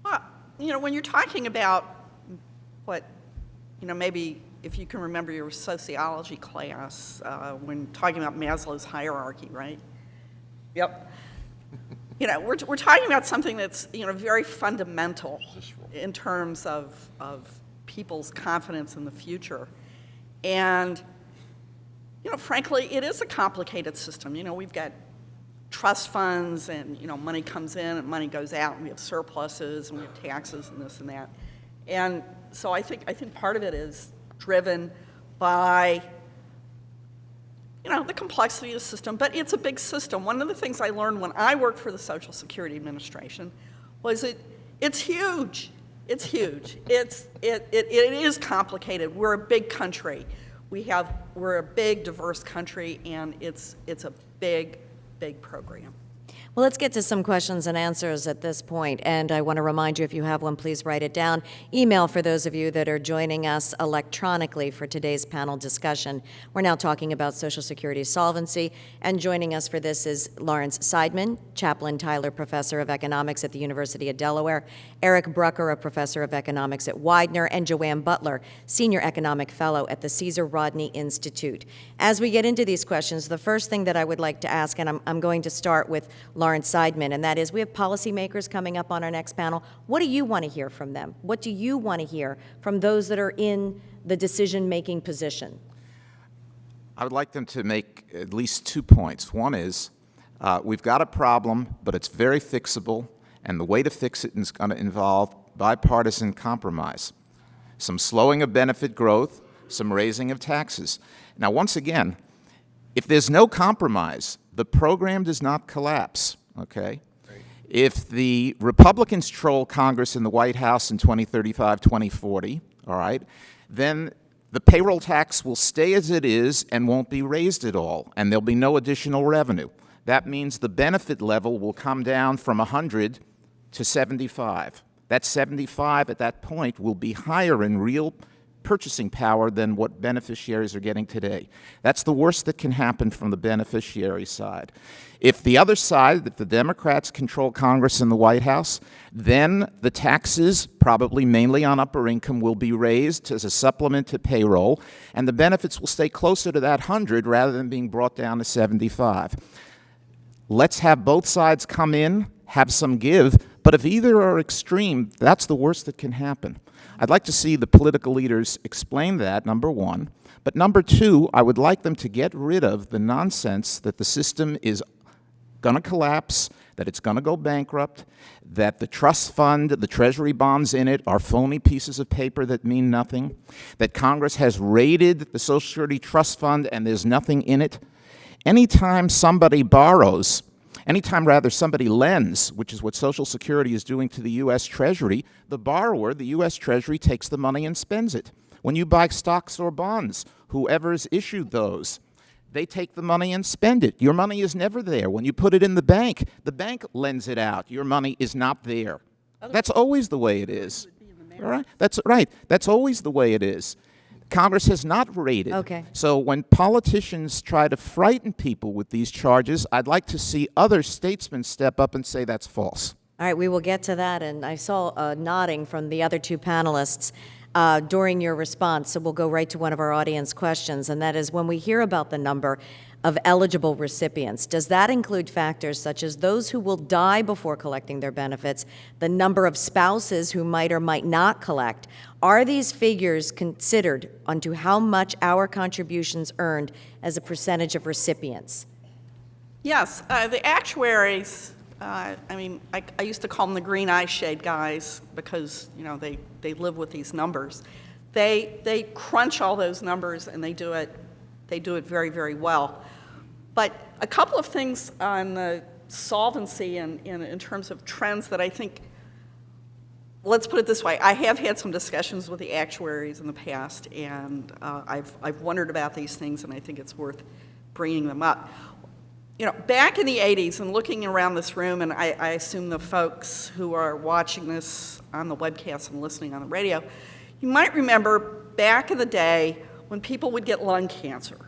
Well, when you're talking about what, maybe if you can remember your sociology class, when talking about Maslow's hierarchy, right? Yep. We're talking about something that's, very fundamental in terms of people's confidence in the future. And, frankly, it is a complicated system. We've got trust funds and, money comes in and money goes out, and we have surpluses and we have taxes and this and that. And so I think part of it is driven by the complexity of the system, but it's a big system. One of the things I learned when I worked for the Social Security Administration was it's huge. It's huge. It is complicated. We're a big country. We're a big, diverse country, and it's a big, big program. Well, let's get to some questions and answers at this point. And I want to remind you, if you have one, please write it down. Email for those of you that are joining us electronically for today's panel discussion. We're now talking about Social Security solvency. And joining us for this is Lawrence Seidman, Chaplain Tyler Professor of Economics at the University of Delaware, Eric Brucker, a Professor of Economics at Widener, and Joanne Butler, Senior Economic Fellow at the Caesar Rodney Institute. As we get into these questions, the first thing that I would like to ask, and I'm going to start with Lawrence Seidman, and that is, we have policymakers coming up on our next panel. What do you want to hear from them? What do you want to hear from those that are in the decision-making position? I would like them to make at least 2 points. One is, we've got a problem, but it's very fixable, and the way to fix it is going to involve bipartisan compromise. Some slowing of benefit growth, some raising of taxes. Now, once again, if there's no compromise, the program does not collapse, okay? Right. If the Republicans troll Congress and the White House in 2035, 2040, all right, then The payroll tax will stay as it is and won't be raised at all, and there'll be no additional revenue. That means the benefit level will come down from 100 to 75. That 75 at that point will be higher in real purchasing power than what beneficiaries are getting today. That's the worst that can happen from the beneficiary side. If the other side, if the Democrats control Congress and the White House, then the taxes, probably mainly on upper income, will be raised as a supplement to payroll, and the benefits will stay closer to that 100 rather than being brought down to 75. Let's have both sides come in, have some give, but if either are extreme, that's the worst that can happen. I'd like to see the political leaders explain that, number one. But number two, I would like them to get rid of the nonsense that the system is going to collapse, that it's going to go bankrupt, that the trust fund, the treasury bonds in it are phony pieces of paper that mean nothing, that Congress has raided the Social Security Trust Fund and there's nothing in it. Anytime somebody borrows, anytime rather somebody lends, which is what Social Security is doing to the U.S. Treasury, the borrower, the U.S. Treasury, takes the money and spends it. When you buy stocks or bonds, whoever's issued those, they take the money and spend it. Your money is never there. When you put it in the bank lends it out. Your money is not there. That's always the way it is. All right? That's right. That's always the way it is. Congress has not raided. Okay. So when politicians try to frighten people with these charges, I'd like to see other statesmen step up and say that's false. All right, we will get to that, and I saw nodding from the other two panelists during your response, so we'll go right to one of our audience questions, and that is, when we hear about the number of eligible recipients, does that include factors such as those who will die before collecting their benefits, the number of spouses who might or might not collect? Are these figures considered onto how much our contributions earned as a percentage of recipients? Yes, the actuaries, I used to call them the green eye shade guys because, you know, they live with these numbers. They crunch all those numbers and they do it very, very well. But a couple of things on the solvency and in terms of trends that I think, let's put it this way, I have had some discussions with the actuaries in the past, and I've wondered about these things, and I think it's worth bringing them up. You know, back in the 80s, and looking around this room, and I assume the folks who are watching this on the webcast and listening on the radio, you might remember back in the day when people would get lung cancer,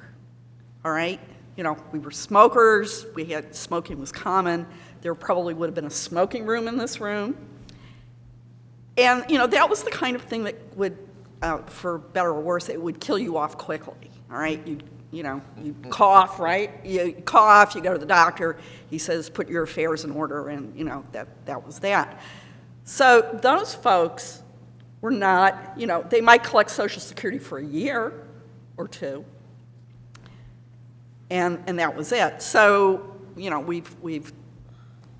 all right? You know, we were smokers, smoking was common, there probably would have been a smoking room in this room. And, you know, that was the kind of thing that would, for better or worse, it would kill you off quickly, all right? You cough, right? You cough, you go to the doctor, he says, put your affairs in order, and, you know, that was that. So those folks were not, you know, they might collect Social Security for a year or two, and that was it. So, you know, we've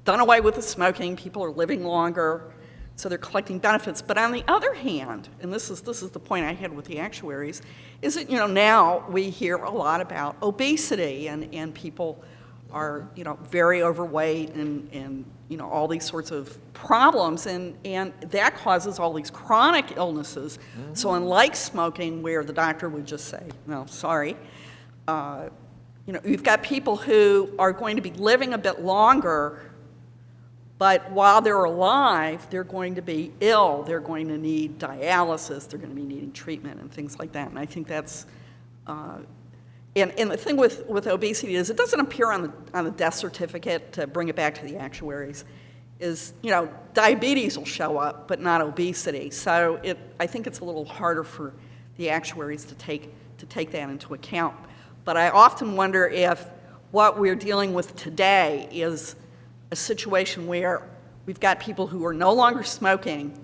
done away with the smoking, people are living longer, so they're collecting benefits. But on the other hand, and this is the point I had with the actuaries, is that, you know, now we hear a lot about obesity and people are, you know, very overweight and you know, all these sorts of problems, and that causes all these chronic illnesses. Mm-hmm. So unlike smoking, where the doctor would just say, no, sorry, you know, you've got people who are going to be living a bit longer, but while they're alive, they're going to be ill. They're going to need dialysis. They're going to be needing treatment and things like that. And I think that's, and the thing with obesity is it doesn't appear on the death certificate, to bring it back to the actuaries, is, you know, diabetes will show up, but not obesity. So I think it's a little harder for the actuaries to take that into account. But I often wonder if what we're dealing with today is a situation where we've got people who are no longer smoking,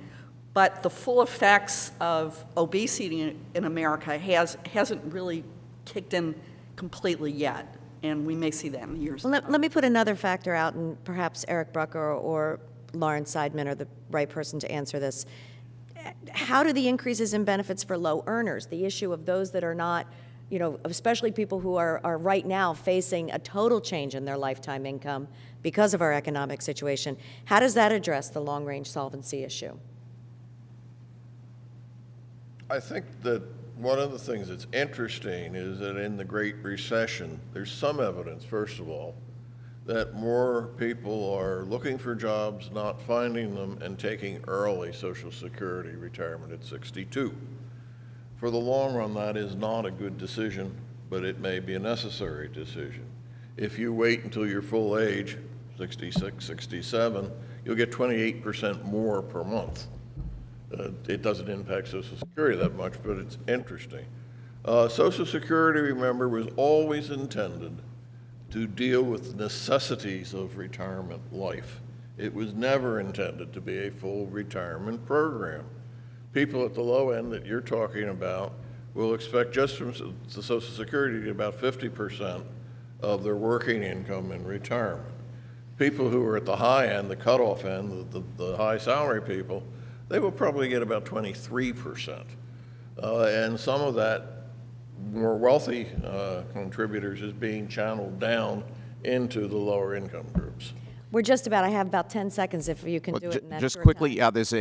but the full effects of obesity in America hasn't really kicked in completely yet, and we may see that in the years to come. Let me put another factor out, and perhaps Eric Brucker or Lawrence Seidman are the right person to answer this. How do the increases in benefits for low earners, the issue of those that are not, you know, especially people who are right now facing a total change in their lifetime income because of our economic situation, how does that address the long-range solvency issue? I think that one of the things that's interesting is that in the Great Recession, there's some evidence, first of all, that more people are looking for jobs, not finding them, and taking early Social Security retirement at 62. For the long run, that is not a good decision, but it may be a necessary decision. If you wait until your full age, 66, 67, you'll get 28% more per month. It doesn't impact Social Security that much, but it's interesting. Social Security, remember, was always intended to deal with necessities of retirement life. It was never intended to be a full retirement program. People at the low end that you're talking about will expect just from the Social Security to get about 50% of their working income in retirement. People who are at the high end, the cutoff end, the high salary people, they will probably get about 23%. And some of that more wealthy contributors is being channeled down into the lower income groups. We're just about, I have about 10 seconds if you can do it in that Just short quickly, time. there's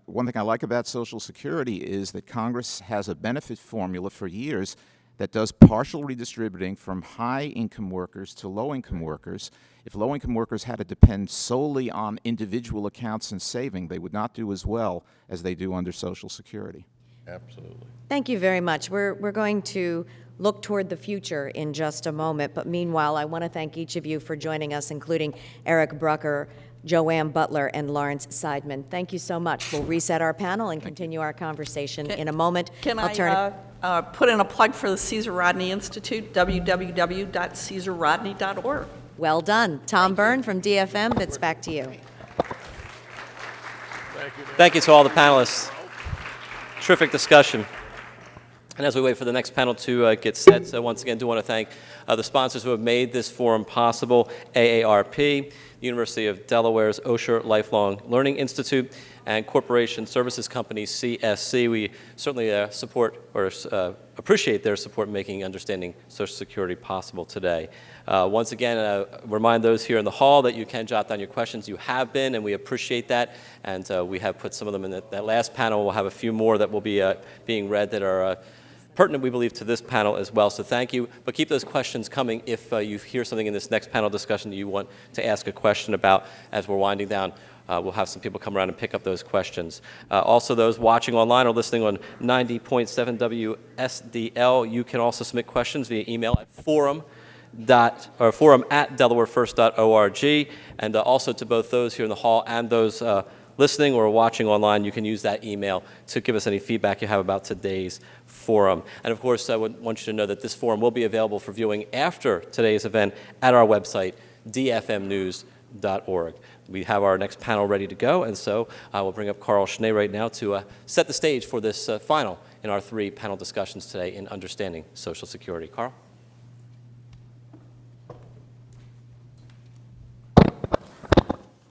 one thing I like about Social Security is that Congress has a benefit formula for years that does partial redistributing from high-income workers to low-income workers. If low-income workers had to depend solely on individual accounts and saving, they would not do as well as they do under Social Security. Absolutely. Thank you very much. We're going to look toward the future in just a moment, but meanwhile, I want to thank each of you for joining us, including Eric Brucker, Joanne Butler, and Lawrence Seidman. Thank you so much. We'll reset our panel and continue our conversation in a moment. Can I put in a plug for the Caesar Rodney Institute, www.caesarrodney.org. Well done. Tom Byrne from DFM, it's back to you. Thank you to all the panelists. Terrific discussion. And as we wait for the next panel to get set, so once again, I do want to thank the sponsors who have made this forum possible: AARP, the University of Delaware's Osher Lifelong Learning Institute, and corporation services company CSC. We certainly support or appreciate their support in making understanding Social Security possible today. Once again, remind those here in the hall that you can jot down your questions. You have been, and we appreciate that. And we have put some of them in that last panel. We'll have a few more that will be being read that are pertinent, we believe, to this panel as well. So thank you. But keep those questions coming if you hear something in this next panel discussion that you want to ask a question about as we're winding down. We'll have some people come around and pick up those questions. Also, those watching online or listening on 90.7 WSDL, you can also submit questions via email at forum@delawarefirst.org. And also to both those here in the hall and those listening or watching online, you can use that email to give us any feedback you have about today's forum. And of course, I would want you to know that this forum will be available for viewing after today's event at our website, dfmnews.org. We have our next panel ready to go, and so I will bring up Karl Schneider right now to set the stage for this final in our 3 panel discussions today in Understanding Social Security. Karl?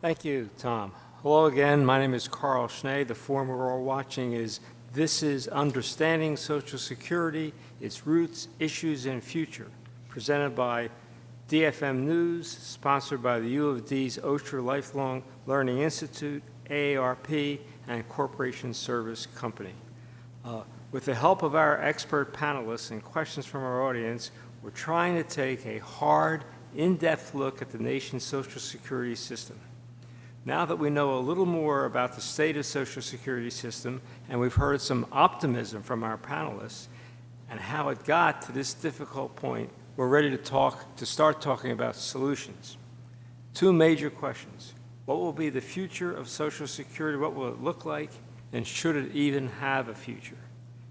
Thank you, Tom. Hello again. My name is Karl Schneider. The forum we're all watching is This is Understanding Social Security, Its Roots, Issues, and Future, presented by DFM News, sponsored by the U of D's Osher Lifelong Learning Institute, AARP, and Corporation Service Company. With the help of our expert panelists and questions from our audience, we're trying to take a hard, in-depth look at the nation's Social Security system. Now that we know a little more about the state of the Social Security system, and we've heard some optimism from our panelists and how it got to this difficult point, we're ready to start talking about solutions. 2 major questions. What will be the future of Social Security? What will it look like? And should it even have a future?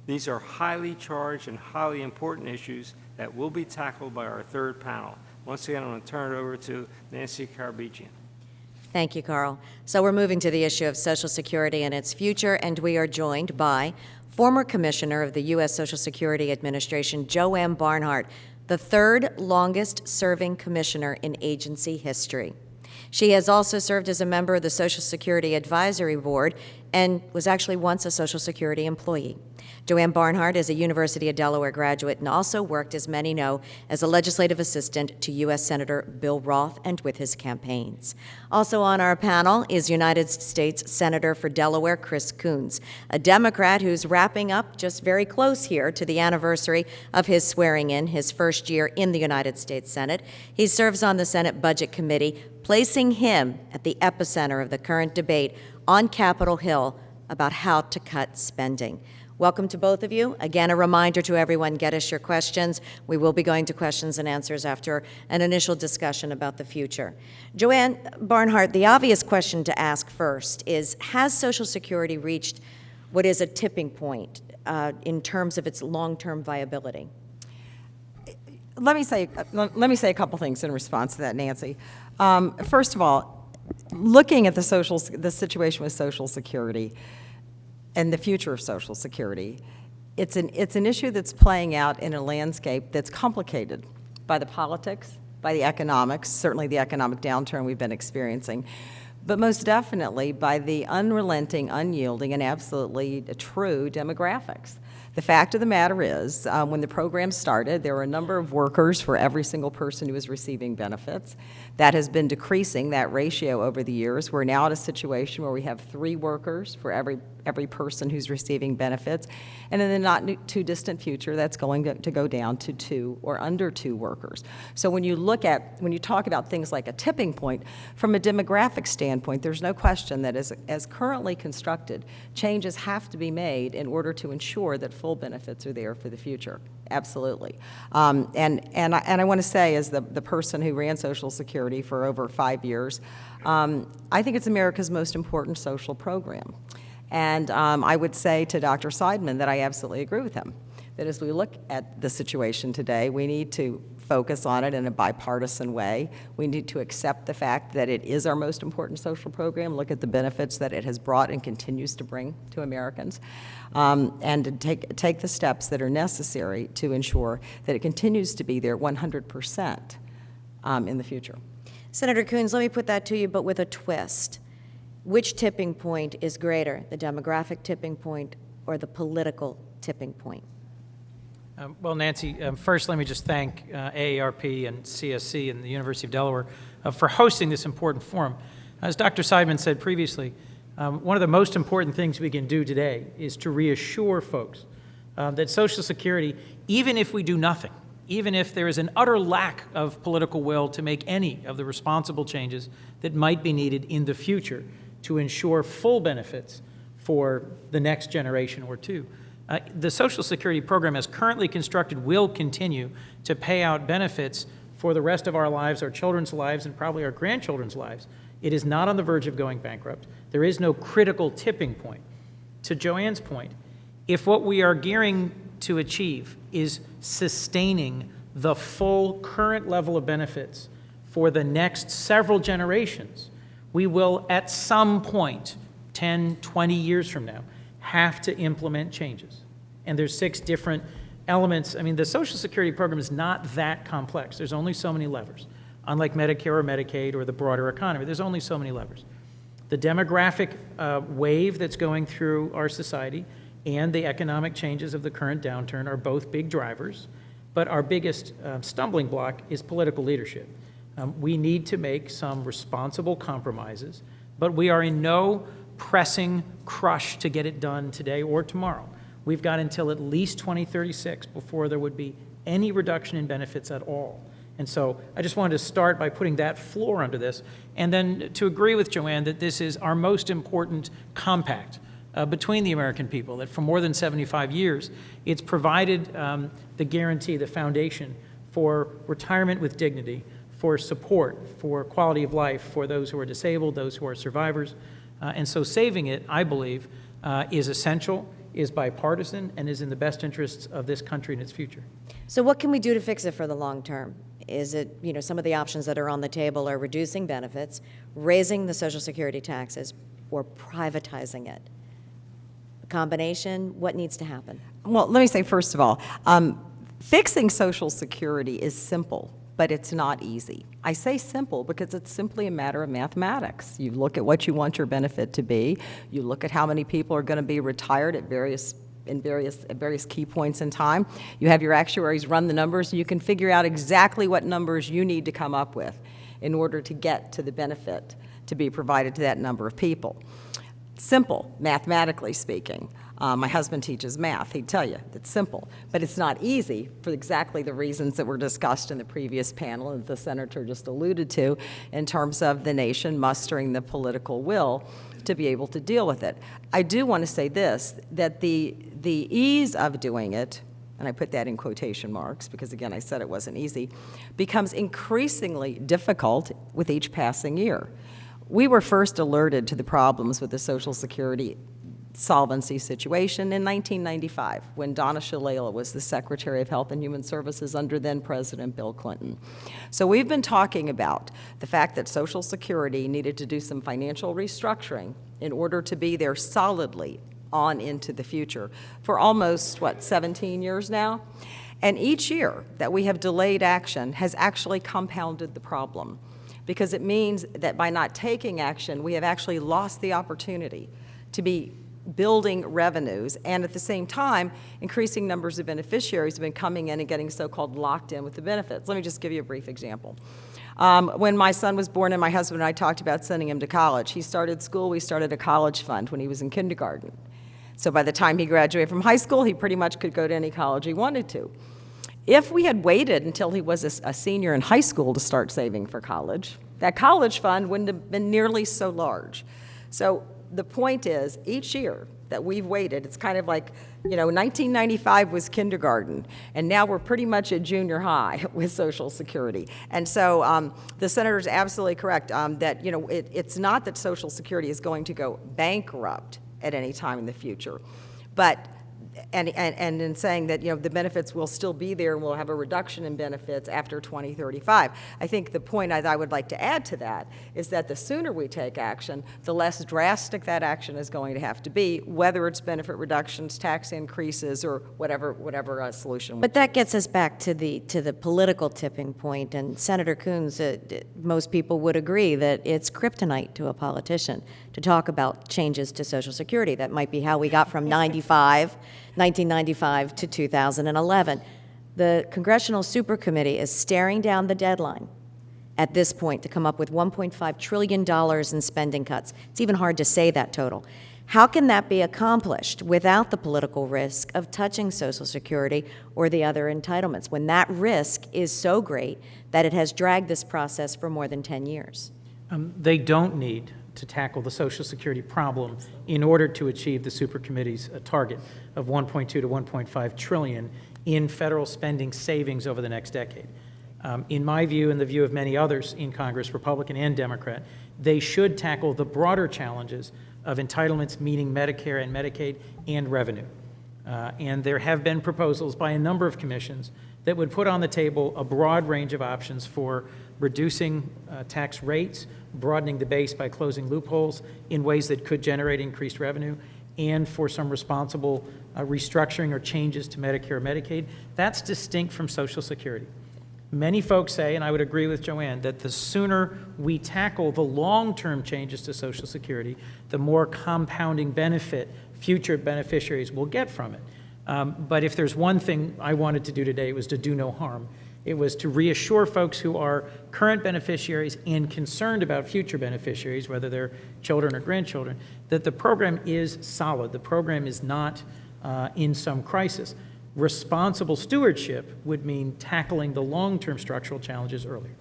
These are highly charged and highly important issues that will be tackled by our 3rd panel. Once again, I'm going to turn it over to Nancy Karabechian. Thank you, Karl. So we're moving to the issue of Social Security and its future, and we are joined by former Commissioner of the U.S. Social Security Administration, Joanne Barnhardt, the 3rd longest-serving commissioner in agency history. She has also served as a member of the Social Security Advisory Board and was actually once a Social Security employee. Joanne Barnhardt is a University of Delaware graduate and also worked, as many know, as a legislative assistant to U.S. Senator Bill Roth and with his campaigns. Also on our panel is United States Senator for Delaware, Chris Coons, a Democrat who's wrapping up just very close here to the anniversary of his swearing in, his first year in the United States Senate. He serves on the Senate Budget Committee, placing him at the epicenter of the current debate on Capitol Hill about how to cut spending. Welcome to both of you. Again, a reminder to everyone, get us your questions. We will be going to questions and answers after an initial discussion about the future. Joanne Barnhardt, the obvious question to ask first is, has Social Security reached what is a tipping point in terms of its long-term viability? Let me say a couple things in response to that, Nancy. First of all, looking at the situation with Social Security and the future of Social Security, it's an issue that's playing out in a landscape that's complicated by the politics, by the economics, certainly the economic downturn we've been experiencing, but most definitely by the unrelenting, unyielding, and absolutely true demographics. The fact of the matter is, when the program started, there were a number of workers for every single person who was receiving benefits. That has been decreasing, that ratio, over the years. We're now at a situation where we have 3 workers for every person who's receiving benefits. And in the not too distant future, that's going to go down to 2 or under 2 workers. So when you talk about things like a tipping point, from a demographic standpoint, there's no question that as currently constructed, changes have to be made in order to ensure that full benefits are there for the future. Absolutely. And I want to say, as the person who ran Social Security for over 5 years, I think it's America's most important social program. And I would say to Dr. Seidman that I absolutely agree with him, that as we look at the situation today, we need to focus on it in a bipartisan way. We need to accept the fact that it is our most important social program, look at the benefits that it has brought and continues to bring to Americans, and to take the steps that are necessary to ensure that it continues to be there 100% in the future. Senator Coons, let me put that to you, but with a twist. Which tipping point is greater, the demographic tipping point or the political tipping point? Well, Nancy, first let me just thank AARP and CSC and the University of Delaware for hosting this important forum. As Dr. Seidman said previously, one of the most important things we can do today is to reassure folks that Social Security, even if we do nothing, even if there is an utter lack of political will to make any of the responsible changes that might be needed in the future to ensure full benefits for the next generation or two, the Social Security program as currently constructed will continue to pay out benefits for the rest of our lives, our children's lives, and probably our grandchildren's lives. It is not on the verge of going bankrupt. There is no critical tipping point. To Joanne's point, if what we are gearing to achieve is sustaining the full current level of benefits for the next several generations, we will at some point, 10, 20 years from now, have to implement changes. And there's 6 different elements. I mean, the Social Security program is not that complex. There's only so many levers. Unlike Medicare or Medicaid or the broader economy, there's only so many levers. The demographic wave that's going through our society and the economic changes of the current downturn are both big drivers, but our biggest stumbling block is political leadership. We need to make some responsible compromises, but we are in no pressing crush to get it done today or tomorrow. We've got until at least 2036 before there would be any reduction in benefits at all. And so I just wanted to start by putting that floor under this, and then to agree with Joanne that this is our most important compact between the American people, that for more than 75 years, it's provided the guarantee, the foundation for retirement with dignity, for support, for quality of life for those who are disabled, those who are survivors. And so saving it, I believe, is essential, is bipartisan, and is in the best interests of this country and its future. So what can we do to fix it for the long term? Is it, some of the options that are on the table are reducing benefits, raising the Social Security taxes, or privatizing it? A combination, what needs to happen? Well, let me say, first of all, fixing Social Security is simple, but it's not easy. I say simple because it's simply a matter of mathematics. You look at what you want your benefit to be, you look at how many people are going to be retired at various at various key points in time. You have your actuaries run the numbers, and you can figure out exactly what numbers you need to come up with in order to get to the benefit to be provided to that number of people. Simple, mathematically speaking. My husband teaches math. He'd tell you it's simple, but it's not easy for exactly the reasons that were discussed in the previous panel and the senator just alluded to in terms of the nation mustering the political will to be able to deal with it. I do want to say this, that the ease of doing it, and I put that in quotation marks because, again, I said it wasn't easy, becomes increasingly difficult with each passing year. We were first alerted to the problems with the Social Security solvency situation in 1995 when Donna Shalala was the Secretary of Health and Human Services under then President Bill Clinton. So we've been talking about the fact that Social Security needed to do some financial restructuring in order to be there solidly on into the future for almost, 17 years now? And each year that we have delayed action has actually compounded the problem, because it means that by not taking action, we have actually lost the opportunity to be building revenues, and at the same time, increasing numbers of beneficiaries have been coming in and getting so-called locked in with the benefits. Let me just give you a brief example. When my son was born and my husband and I talked about sending him to college, he started school, we started a college fund when he was in kindergarten. So by the time he graduated from high school, he pretty much could go to any college he wanted to. If we had waited until he was a senior in high school to start saving for college, that college fund wouldn't have been nearly so large. So the point is, each year that we've waited, it's kind of like, 1995 was kindergarten, and now we're pretty much at junior high with Social Security. And so the senator's absolutely correct that, it's not that Social Security is going to go bankrupt at any time in the future, but and in saying that the benefits will still be there and we'll have a reduction in benefits after 2035. I think the point I would like to add to that is that the sooner we take action, the less drastic that action is going to have to be, whether it's benefit reductions, tax increases, or whatever solution. But that gets us back to the political tipping point, and Senator Coons, most people would agree that it's kryptonite to a politician to talk about changes to Social Security. That might be how we got from 1995 to 2011. The Congressional Supercommittee is staring down the deadline at this point to come up with $1.5 trillion in spending cuts. It's even hard to say that total. How can that be accomplished without the political risk of touching Social Security or the other entitlements, when that risk is so great that it has dragged this process for more than 10 years? They don't need to tackle the Social Security problem in order to achieve the Supercommittee's target of 1.2 to 1.5 trillion in federal spending savings over the next decade. In my view and the view of many others in Congress, Republican and Democrat, they should tackle the broader challenges of entitlements, meaning Medicare and Medicaid, and revenue. And there have been proposals by a number of commissions that would put on the table a broad range of options for reducing tax rates, broadening the base by closing loopholes in ways that could generate increased revenue, and for some responsible restructuring or changes to Medicare or Medicaid. That's distinct from Social Security. Many folks say, and I would agree with Joanne, that the sooner we tackle the long-term changes to Social Security, the more compounding benefit future beneficiaries will get from it. But if there's one thing I wanted to do today, it was to do no harm. It was to reassure folks who are current beneficiaries and concerned about future beneficiaries, whether they're children or grandchildren, that the program is solid. The program is not in some crisis. Responsible stewardship would mean tackling the long-term structural challenges earlier.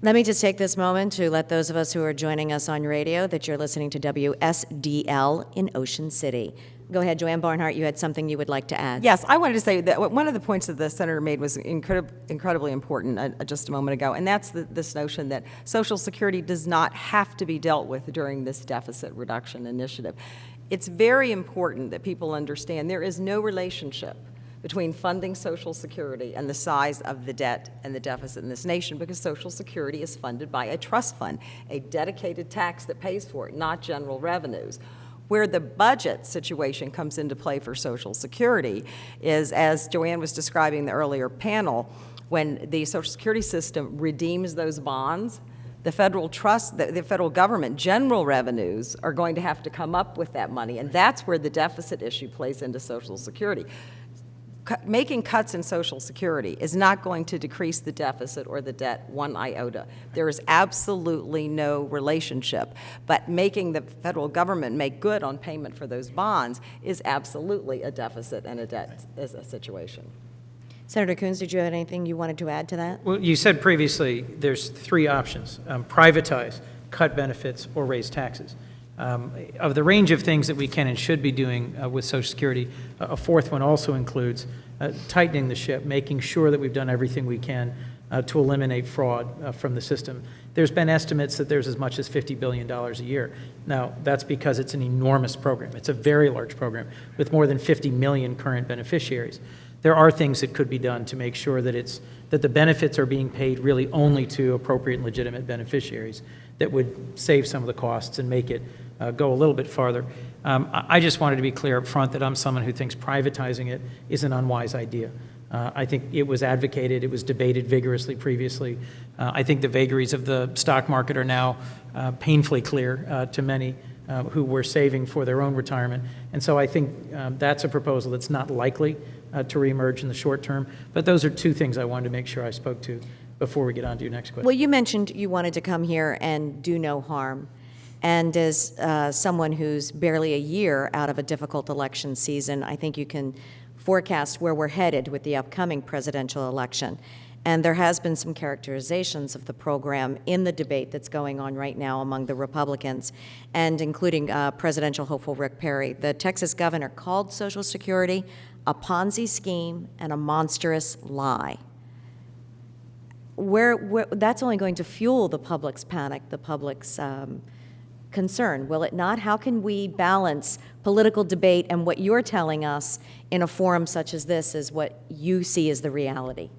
Let me just take this moment to let those of us who are joining us on radio that you're listening to WSDL in Ocean City. Go ahead, Joanne Barnhardt, you had something you would like to add. Yes, I wanted to say that one of the points that the senator made was incredibly important just a moment ago, and that's this notion that Social Security does not have to be dealt with during this deficit reduction initiative. It's very important that people understand there is no relationship between funding Social Security and the size of the debt and the deficit in this nation, because Social Security is funded by a trust fund, a dedicated tax that pays for it, not general revenues. Where the budget situation comes into play for Social Security is, as Joanne was describing in the earlier panel, when the Social Security system redeems those bonds The federal trust, the federal government, general revenues are going to have to come up with that money, and that's where the deficit issue plays into Social Security. Making cuts in Social Security is not going to decrease the deficit or the debt one iota. There is absolutely no relationship. But making the federal government make good on payment for those bonds is absolutely a deficit and a debt is a situation. Senator Coons, did you have anything you wanted to add to that? Well, you said previously there's three options: privatize, cut benefits, or raise taxes. Of the range of things that we can and should be doing with Social Security, a fourth one also includes tightening the ship, making sure that we've done everything we can to eliminate fraud from the system. There's been estimates that there's as much as $50 billion a year. Now, that's because it's an enormous program. It's a very large program with more than 50 million current beneficiaries. There are things that could be done to make sure that the benefits are being paid really only to appropriate and legitimate beneficiaries that would save some of the costs and make it go a little bit farther. I just wanted to be clear up front that I'm someone who thinks privatizing it is an unwise idea. I think it was advocated, it was debated vigorously previously. I think the vagaries of the stock market are now painfully clear to many who were saving for their own retirement. And so I think that's a proposal that's not likely to reemerge in the short term. But those are two things I wanted to make sure I spoke to before we get on to your next question. Well, you mentioned you wanted to come here and do no harm. And as someone who's barely a year out of a difficult election season, I think you can forecast where we're headed with the upcoming presidential election. And there has been some characterizations of the program in the debate that's going on right now among the Republicans, and including presidential hopeful Rick Perry. The Texas governor called Social Security a Ponzi scheme and a monstrous lie. That's only going to fuel the public's panic, the public's concern, will it not? How can we balance political debate and what you're telling us in a forum such as this is what you see as the reality?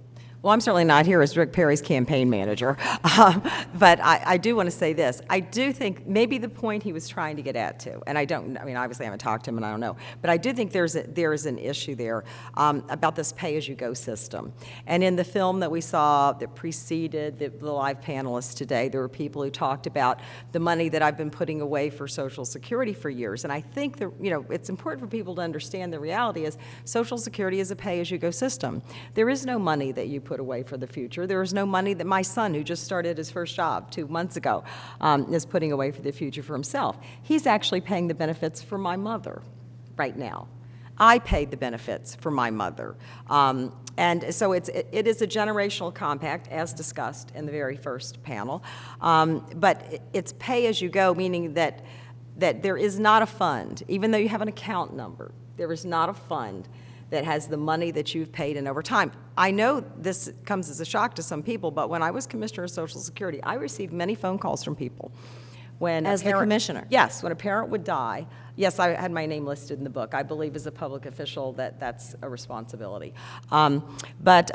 Well, I'm certainly not here as Rick Perry's campaign manager, but I do want to say this. I do think maybe the point he was trying to get at too, and I mean, obviously I haven't talked to him and I don't know, but I do think there is an issue there about this pay-as-you-go system. And in the film that we saw that preceded the live panelists today, there were people who talked about the money that I've been putting away for Social Security for years. And I think that, it's important for people to understand the reality is Social Security is a pay-as-you-go system. There is no money that you put away for the future. There is no money that my son, who just started his first job 2 months ago, is putting away for the future for himself. He's actually paying the benefits for my mother right now. I paid the benefits for my mother. And so it is a generational compact, as discussed in the very first panel. But it's pay as you go, meaning that there is not a fund, even though you have an account number, there is not a fund that has the money that you've paid in over time. I know this comes as a shock to some people, but when I was Commissioner of Social Security, I received many phone calls from people. As the commissioner? Yes, when a parent would die. Yes, I had my name listed in the book. I believe as a public official that's a responsibility. But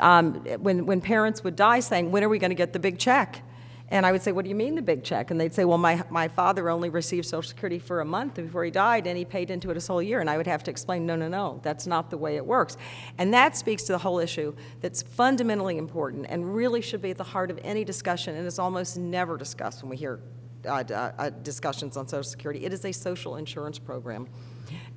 when parents would die saying, when are we going to get the big check? And I would say, what do you mean the big check? And they'd say, well, my father only received Social Security for a month before he died, and he paid into it his whole year. And I would have to explain, no, that's not the way it works. And that speaks to the whole issue that's fundamentally important and really should be at the heart of any discussion, and is almost never discussed when we hear discussions on Social Security. It is a social insurance program.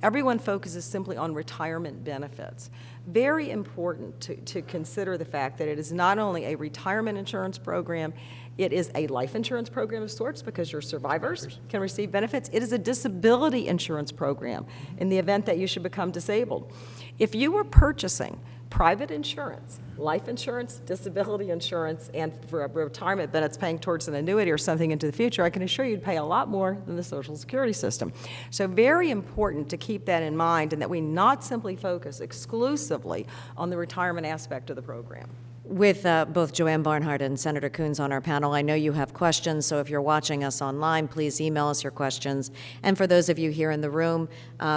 Everyone focuses simply on retirement benefits. Very important to consider the fact that it is not only a retirement insurance program, it is a life insurance program of sorts because your survivors can receive benefits. It is a disability insurance program in the event that you should become disabled. If you were purchasing private insurance, life insurance, disability insurance, and for a retirement benefits paying towards an annuity or something into the future, I can assure you you'd pay a lot more than the Social Security system. So very important to keep that in mind, and that we not simply focus exclusively on the retirement aspect of the program. With both Joanne Barnhardt and Senator Coons on our panel, I know you have questions, so if you're watching us online, please email us your questions. And for those of you here in the room,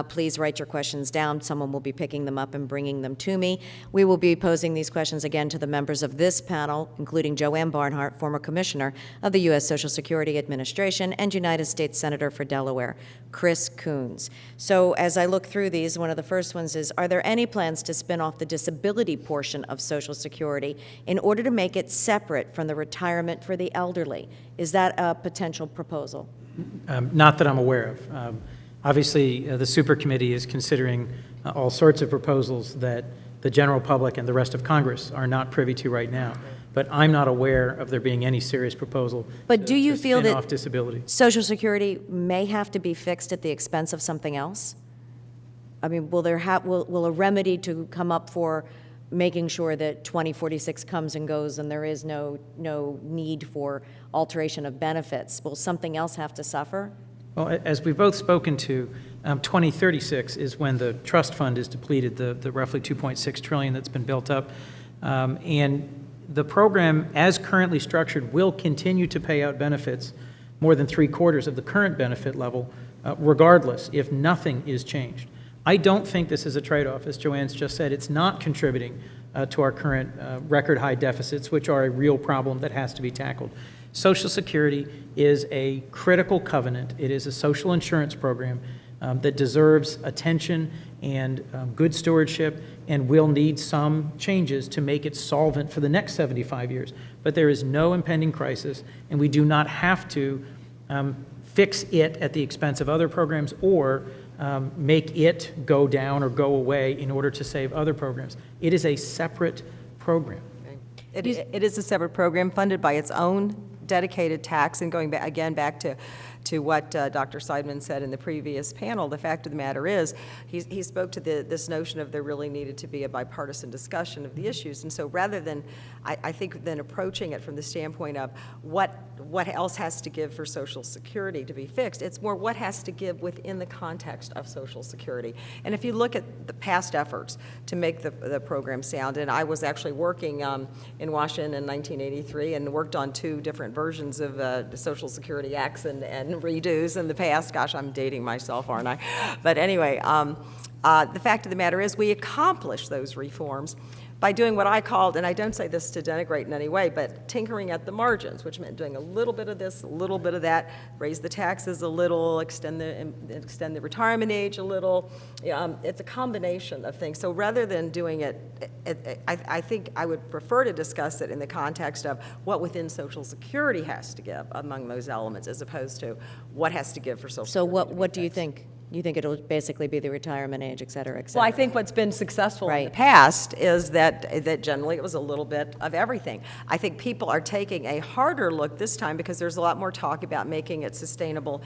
please write your questions down. Someone will be picking them up and bringing them to me. We will be posing these questions again to the members of this panel, including Joanne Barnhardt, former Commissioner of the U.S. Social Security Administration and United States Senator for Delaware, Chris Coons. So as I look through these, one of the first ones is, are there any plans to spin off the disability portion of Social Security in order to make it separate from the retirement for the elderly. Is that a potential proposal? Not that I'm aware of. Obviously, the super committee is considering all sorts of proposals that the general public and the rest of Congress are not privy to right now. But I'm not aware of there being any serious proposal But do you feel spin that off disability. Social Security may have to be fixed at the expense of something else? I mean, will a remedy to come up for making sure that 2046 comes and goes and there is no need for alteration of benefits? Will something else have to suffer? Well, as we've both spoken to, 2036 is when the trust fund is depleted, the roughly $2.6 trillion that's been built up. And the program, as currently structured, will continue to pay out benefits more than 3/4 of the current benefit level, regardless, if nothing is changed. I don't think this is a trade-off. As Joanne's just said, it's not contributing to our current record high deficits, which are a real problem that has to be tackled. Social Security is a critical covenant. It is a social insurance program that deserves attention and good stewardship, and will need some changes to make it solvent for the next 75 years. But there is no impending crisis, and we do not have to fix it at the expense of other programs or make it go down or go away in order to save other programs. It is a separate program. It is a separate program funded by its own dedicated tax. And going back to what Dr. Seidman said in the previous panel, the fact of the matter is he spoke to this notion of there really needed to be a bipartisan discussion of the issues. And so rather than, I think, than approaching it from the standpoint of what else has to give for Social Security to be fixed, it's more what has to give within the context of Social Security. And if you look at the past efforts to make the program sound, and I was actually working in Washington in 1983 and worked on 2 different versions of the Social Security acts and redos in the past. Gosh, I'm dating myself, aren't I? But anyway, the fact of the matter is we accomplished those reforms by doing what I called, and I don't say this to denigrate in any way, but tinkering at the margins, which meant doing a little bit of this, a little bit of that, raise the taxes a little, extend the retirement age a little. It's a combination of things. So rather than doing it, I think I would prefer to discuss it in the context of what within Social Security has to give among those elements, as opposed to what has to give for Social Security. So what do you think? You think it'll basically be the retirement age, et cetera, et cetera? Well, I think what's been successful in the past is that generally it was a little bit of everything. I think people are taking a harder look this time because there's a lot more talk about making it sustainable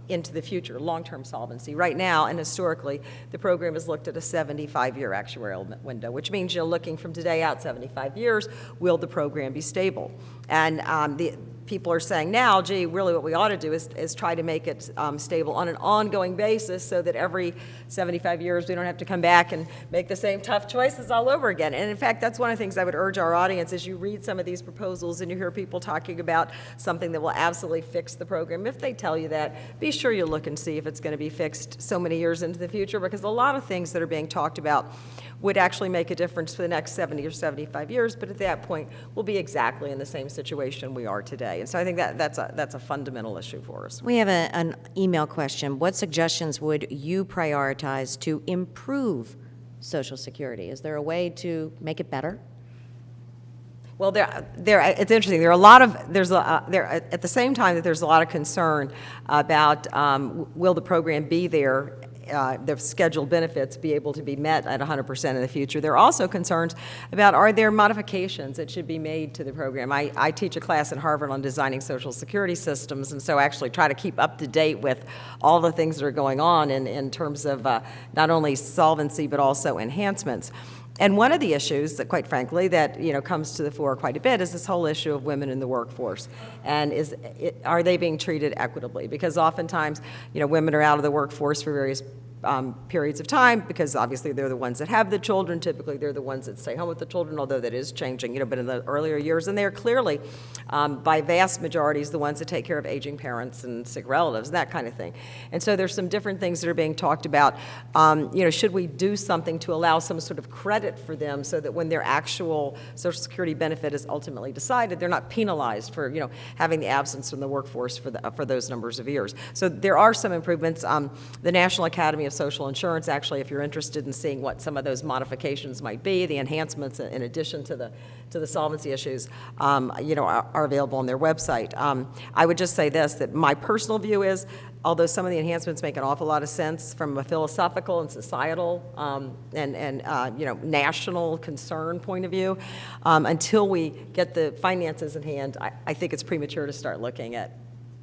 into the future, long-term solvency. Right now, and historically, the program has looked at a 75-year actuarial window, which means you're looking from today out 75 years, will the program be stable? And people are saying now, gee, really what we ought to do is try to make it stable on an ongoing basis so that every 75 years we don't have to come back and make the same tough choices all over again. And in fact, that's one of the things I would urge our audience as you read some of these proposals and you hear people talking about something that will absolutely fix the program. If they tell you that, be sure you look and see if it's going to be fixed so many years into the future, because a lot of things that are being talked about would actually make a difference for the next 70 or 75 years, but at that point, we'll be exactly in the same situation we are today. And so I think that's a fundamental issue for us. We have an email question. What suggestions would you prioritize to improve Social Security? Is there a way to make it better? Well, it's interesting. At the same time that there's a lot of concern about will the program be there, the scheduled benefits be able to be met at 100% in the future. There are also concerns about are there modifications that should be made to the program. I teach a class at Harvard on designing Social Security systems, and so actually try to keep up to date with all the things that are going on in terms of not only solvency but also enhancements. And one of the issues that, quite frankly, that comes to the fore quite a bit is this whole issue of women in the workforce, and are they being treated equitably? Because oftentimes, women are out of the workforce for various periods of time, because obviously they're the ones that have the children. Typically, they're the ones that stay home with the children, although that is changing, but in the earlier years, and they are clearly, by vast majorities, the ones that take care of aging parents and sick relatives, that kind of thing. And so there's some different things that are being talked about. Should we do something to allow some sort of credit for them so that when their actual Social Security benefit is ultimately decided, they're not penalized for, having the absence from the workforce for those numbers of years. So there are some improvements. The National Academy of of social insurance. Actually, if you're interested in seeing what some of those modifications might be, the enhancements in addition to the solvency issues, are available on their website. I would just say this, that my personal view is, although some of the enhancements make an awful lot of sense from a philosophical and societal and national concern point of view, until we get the finances in hand, I think it's premature to start looking at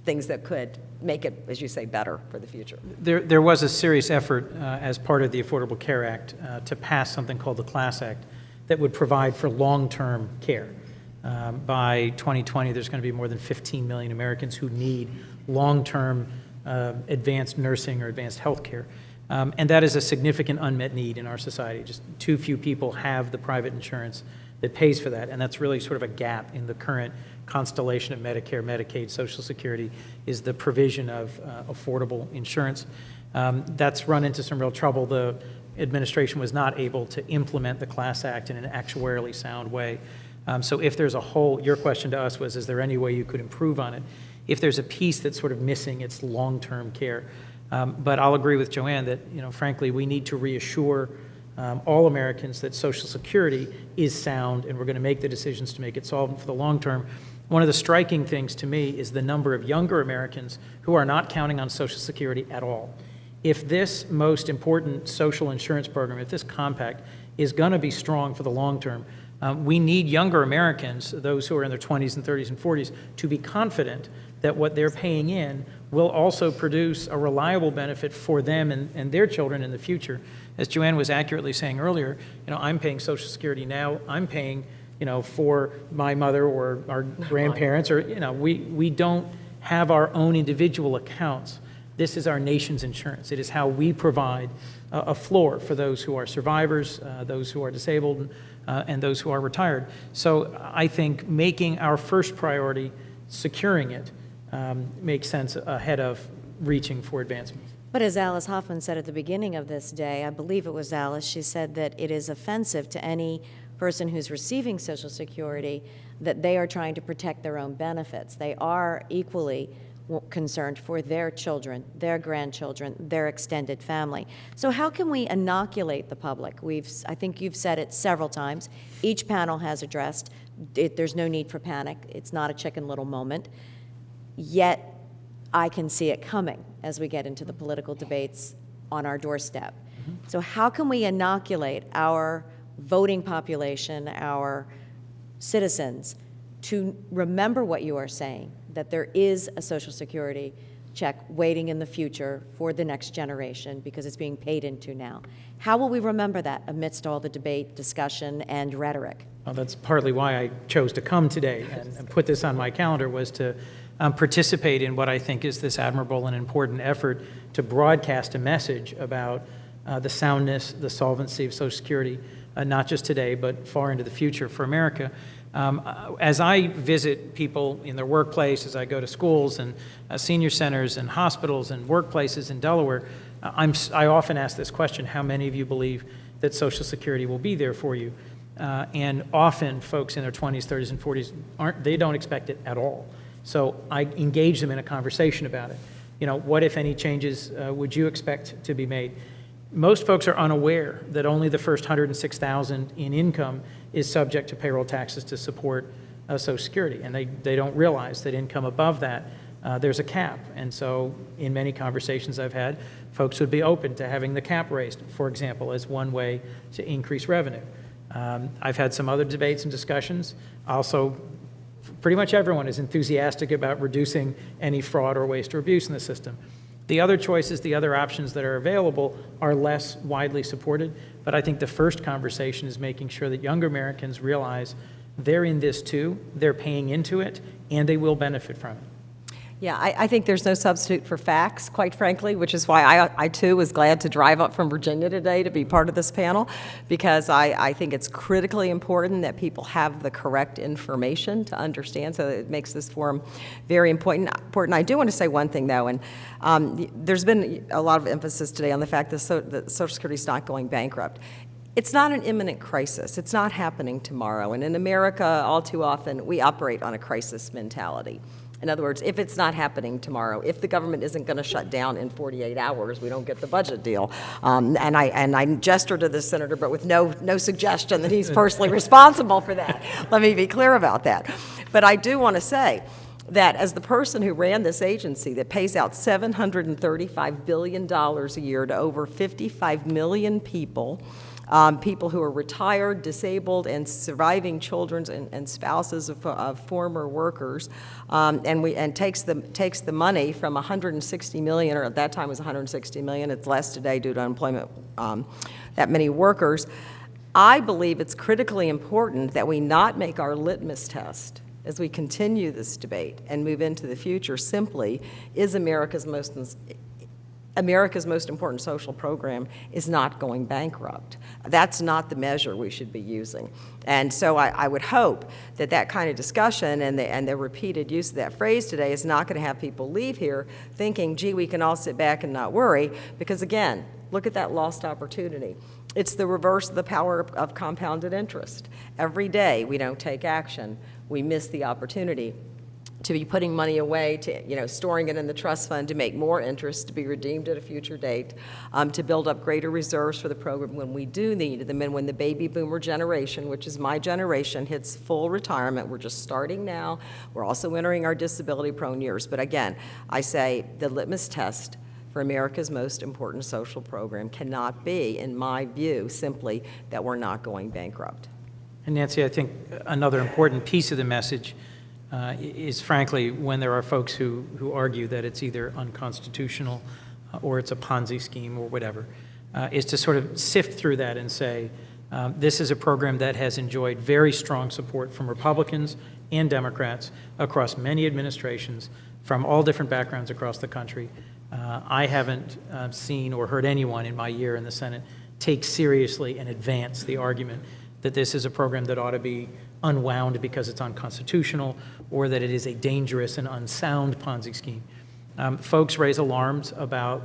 things that could make it, as you say, better for the future. There was a serious effort as part of the Affordable Care Act to pass something called the Class Act that would provide for long-term care. By 2020, there's going to be more than 15 million Americans who need long-term advanced nursing or advanced health care. And that is a significant unmet need in our society. Just too few people have the private insurance that pays for that, and that's really sort of a gap in the current constellation of Medicare, Medicaid, Social Security, is the provision of affordable insurance. That's run into some real trouble. The administration was not able to implement the Class Act in an actuarially sound way. So if there's a hole, your question to us was, is there any way you could improve on it? If there's a piece that's sort of missing, it's long-term care. But I'll agree with Joanne that, frankly, we need to reassure all Americans that Social Security is sound, and we're going to make the decisions to make it solvent for the long term. One of the striking things to me is the number of younger Americans who are not counting on Social Security at all. If this most important social insurance program, if this compact is going to be strong for the long term, we need younger Americans, those who are in their 20s and 30s and 40s, to be confident that what they're paying in will also produce a reliable benefit for them and their children in the future. As Joanne was accurately saying earlier, I'm paying Social Security now. I'm paying, for my mother or our grandparents, or we don't have our own individual accounts. This is our nation's insurance. It is how we provide a floor for those who are survivors, those who are disabled, and those who are retired. So I think making our first priority securing it makes sense ahead of reaching for advancement. But as Alice Hoffman said at the beginning of this day, I believe it was Alice, she said that it is offensive to any person who's receiving Social Security that they are trying to protect their own benefits. They are equally concerned for their children, their grandchildren, their extended family. So how can we inoculate the public? I think you've said it several times. Each panel has addressed there's no need for panic. It's not a Chicken Little moment. Yet I can see it coming as we get into the political debates on our doorstep. So how can we inoculate our voting population, our citizens, to remember what you are saying, that there is a Social Security check waiting in the future for the next generation because it's being paid into now? How will we remember that amidst all the debate, discussion, and rhetoric? Well, that's partly why I chose to come today and put this on my calendar, was to participate in what I think is this admirable and important effort to broadcast a message about the soundness, the solvency of Social Security, not just today, but far into the future for America. As I visit people in their workplace, as I go to schools and senior centers and hospitals and workplaces in Delaware, I often ask this question: how many of you believe that Social Security will be there for you? And often folks in their 20s, 30s, and 40s they don't expect it at all. So I engage them in a conversation about it. What, if any, changes would you expect to be made? Most folks are unaware that only the first $106,000 in income is subject to payroll taxes to support Social Security, and they don't realize that income above that, there's a cap. And so in many conversations I've had, folks would be open to having the cap raised, for example, as one way to increase revenue. I've had some other debates and discussions. Also, pretty much everyone is enthusiastic about reducing any fraud or waste or abuse in the system. The other choices, the other options that are available are less widely supported, but I think the first conversation is making sure that younger Americans realize they're in this too, they're paying into it, and they will benefit from it. Yeah, I think there's no substitute for facts, quite frankly, which is why I too was glad to drive up from Virginia today to be part of this panel, because I think it's critically important that people have the correct information to understand, so it makes this forum very important. I do want to say one thing, though, and there's been a lot of emphasis today on the fact that Social Security is not going bankrupt. It's not an imminent crisis. It's not happening tomorrow. And in America, all too often, we operate on a crisis mentality. In other words, if it's not happening tomorrow, if the government isn't going to shut down in 48 hours, we don't get the budget deal. And I gesture to the senator, but with no suggestion that he's personally responsible for that. Let me be clear about that. But I do want to say that as the person who ran this agency that pays out $735 billion a year to over 55 million people, people who are retired, disabled, and surviving children and spouses of former workers, and takes the money from 160 million, or at that time it was 160 million. It's less today due to unemployment. That many workers. I believe it's critically important that we not make our litmus test as we continue this debate and move into the future simply, is America's most important social program is not going bankrupt. That's not the measure we should be using. And so I would hope that that kind of discussion and the repeated use of that phrase today is not going to have people leave here thinking, gee, we can all sit back and not worry, because again, look at that lost opportunity. It's the reverse of the power of compounded interest. Every day we don't take action, we miss the opportunity to be putting money away, to storing it in the trust fund to make more interest, to be redeemed at a future date, to build up greater reserves for the program when we do need them, and when the baby boomer generation, which is my generation, hits full retirement. We're just starting now. We're also entering our disability-prone years. But again, I say the litmus test for America's most important social program cannot be, in my view, simply that we're not going bankrupt. And Nancy, I think another important piece of the message is frankly when there are folks who argue that it's either unconstitutional or it's a Ponzi scheme or whatever, is to sort of sift through that and say, this is a program that has enjoyed very strong support from Republicans and Democrats across many administrations from all different backgrounds across the country. I haven't seen or heard anyone in my year in the Senate take seriously and advance the argument that this is a program that ought to be unwound because it's unconstitutional, or that it is a dangerous and unsound Ponzi scheme. Folks raise alarms about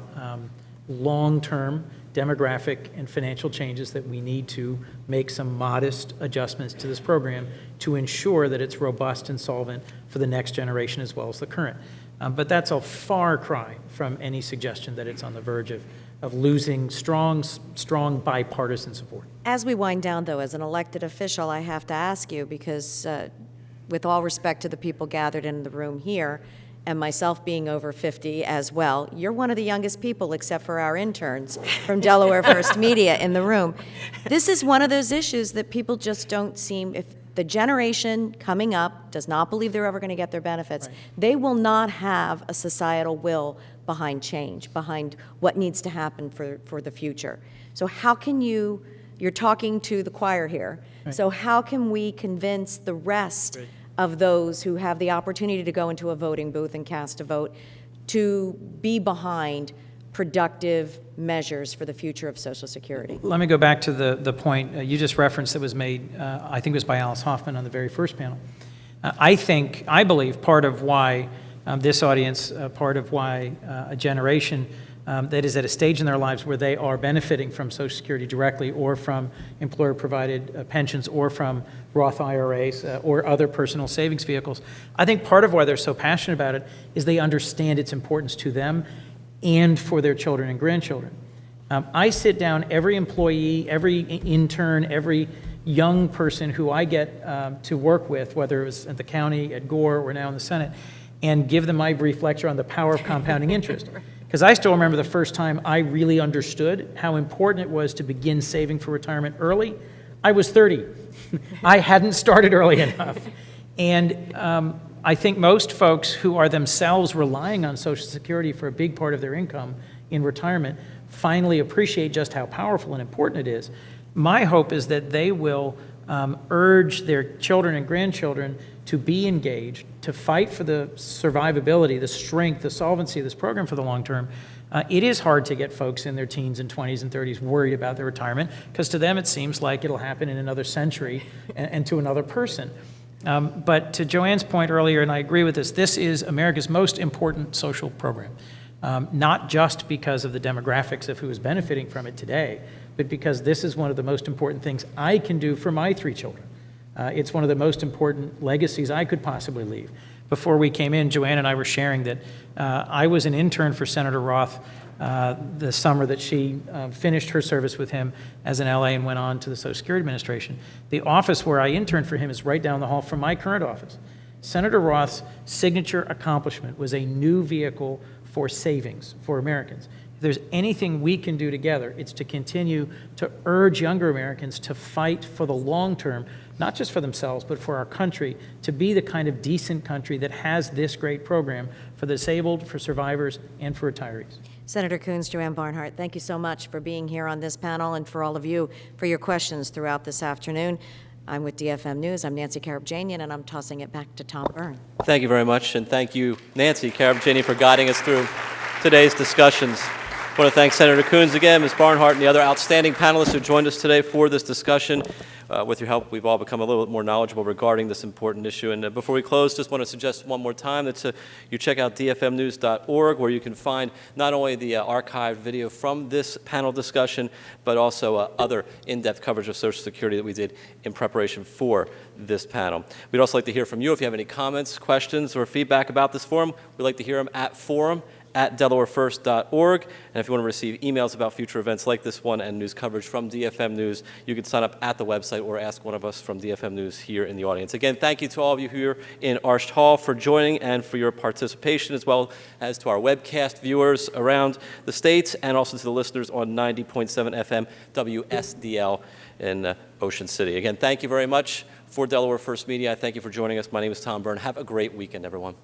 long-term demographic and financial changes that we need to make some modest adjustments to this program to ensure that it's robust and solvent for the next generation as well as the current. But that's a far cry from any suggestion that it's on the verge of losing strong bipartisan support. As we wind down, though, as an elected official, I have to ask you, because with all respect to the people gathered in the room here, and myself being over 50 as well, you're one of the youngest people, except for our interns from Delaware First Media in the room. This is one of those issues that people just don't seem, if the generation coming up does not believe they're ever going to get their benefits, right, they will not have a societal will behind change, behind what needs to happen for the future. So how can you're talking to the choir here, right, so how can we convince the rest, right, of those who have the opportunity to go into a voting booth and cast a vote to be behind productive measures for the future of Social Security? Let me go back to the point you just referenced that was made, I think it was by Alice Hoffman on the very first panel. I believe part of why this audience, part of why a generation that is at a stage in their lives where they are benefiting from Social Security directly, or from employer-provided pensions, or from Roth IRAs, or other personal savings vehicles. I think part of why they're so passionate about it is they understand its importance to them and for their children and grandchildren. I sit down every employee, every intern, every young person who I get to work with, whether it was at the county, at Gore, or now in the Senate, and give them my brief lecture on the power of compounding interest. Because I still remember the first time I really understood how important it was to begin saving for retirement early. I was 30. I hadn't started early enough. And I think most folks who are themselves relying on Social Security for a big part of their income in retirement finally appreciate just how powerful and important it is. My hope is that they will urge their children and grandchildren to be engaged, to fight for the survivability, the strength, the solvency of this program for the long term. It is hard to get folks in their teens and 20s and 30s worried about their retirement, because to them it seems like it'll happen in another century and to another person. But to Joanne's point earlier, and I agree with this is America's most important social program, not just because of the demographics of who is benefiting from it today, but because this is one of the most important things I can do for my 3 children. It's one of the most important legacies I could possibly leave. before we came in, Joanne and I were sharing that I was an intern for Senator Roth the summer that she finished her service with him as an LA and went on to the Social Security Administration. The office where I interned for him is right down the hall from my current office. Senator Roth's signature accomplishment was a new vehicle for savings for Americans. If there's anything we can do together, it's to continue to urge younger Americans to fight for the long term, not just for themselves, but for our country, to be the kind of decent country that has this great program for the disabled, for survivors, and for retirees. Senator Coons, Joanne Barnhardt, thank you so much for being here on this panel and for all of you for your questions throughout this afternoon. I'm with DFM News. I'm Nancy Karabjanian, and I'm tossing it back to Tom Byrne. Thank you very much, and thank you, Nancy Karabjanian, for guiding us through today's discussions. I want to thank Senator Coons again, Ms. Barnhart, and the other outstanding panelists who joined us today for this discussion. With your help, we've all become a little bit more knowledgeable regarding this important issue. And before we close, just want to suggest one more time that you check out dfmnews.org, where you can find not only the archived video from this panel discussion, but also other in-depth coverage of Social Security that we did in preparation for this panel. We'd also like to hear from you if you have any comments, questions, or feedback about this forum. We'd like to hear them at forum@delawarefirst.org. And if you want to receive emails about future events like this one and news coverage from DFM News, you can sign up at the website or ask one of us from DFM News here in the audience. Again, thank you to all of you here in Arsht Hall for joining and for your participation, as well as to our webcast viewers around the states and also to the listeners on 90.7 FM WSDL in Ocean City. Again, thank you very much. For Delaware First Media, I thank you for joining us. My name is Tom Byrne. Have a great weekend, everyone.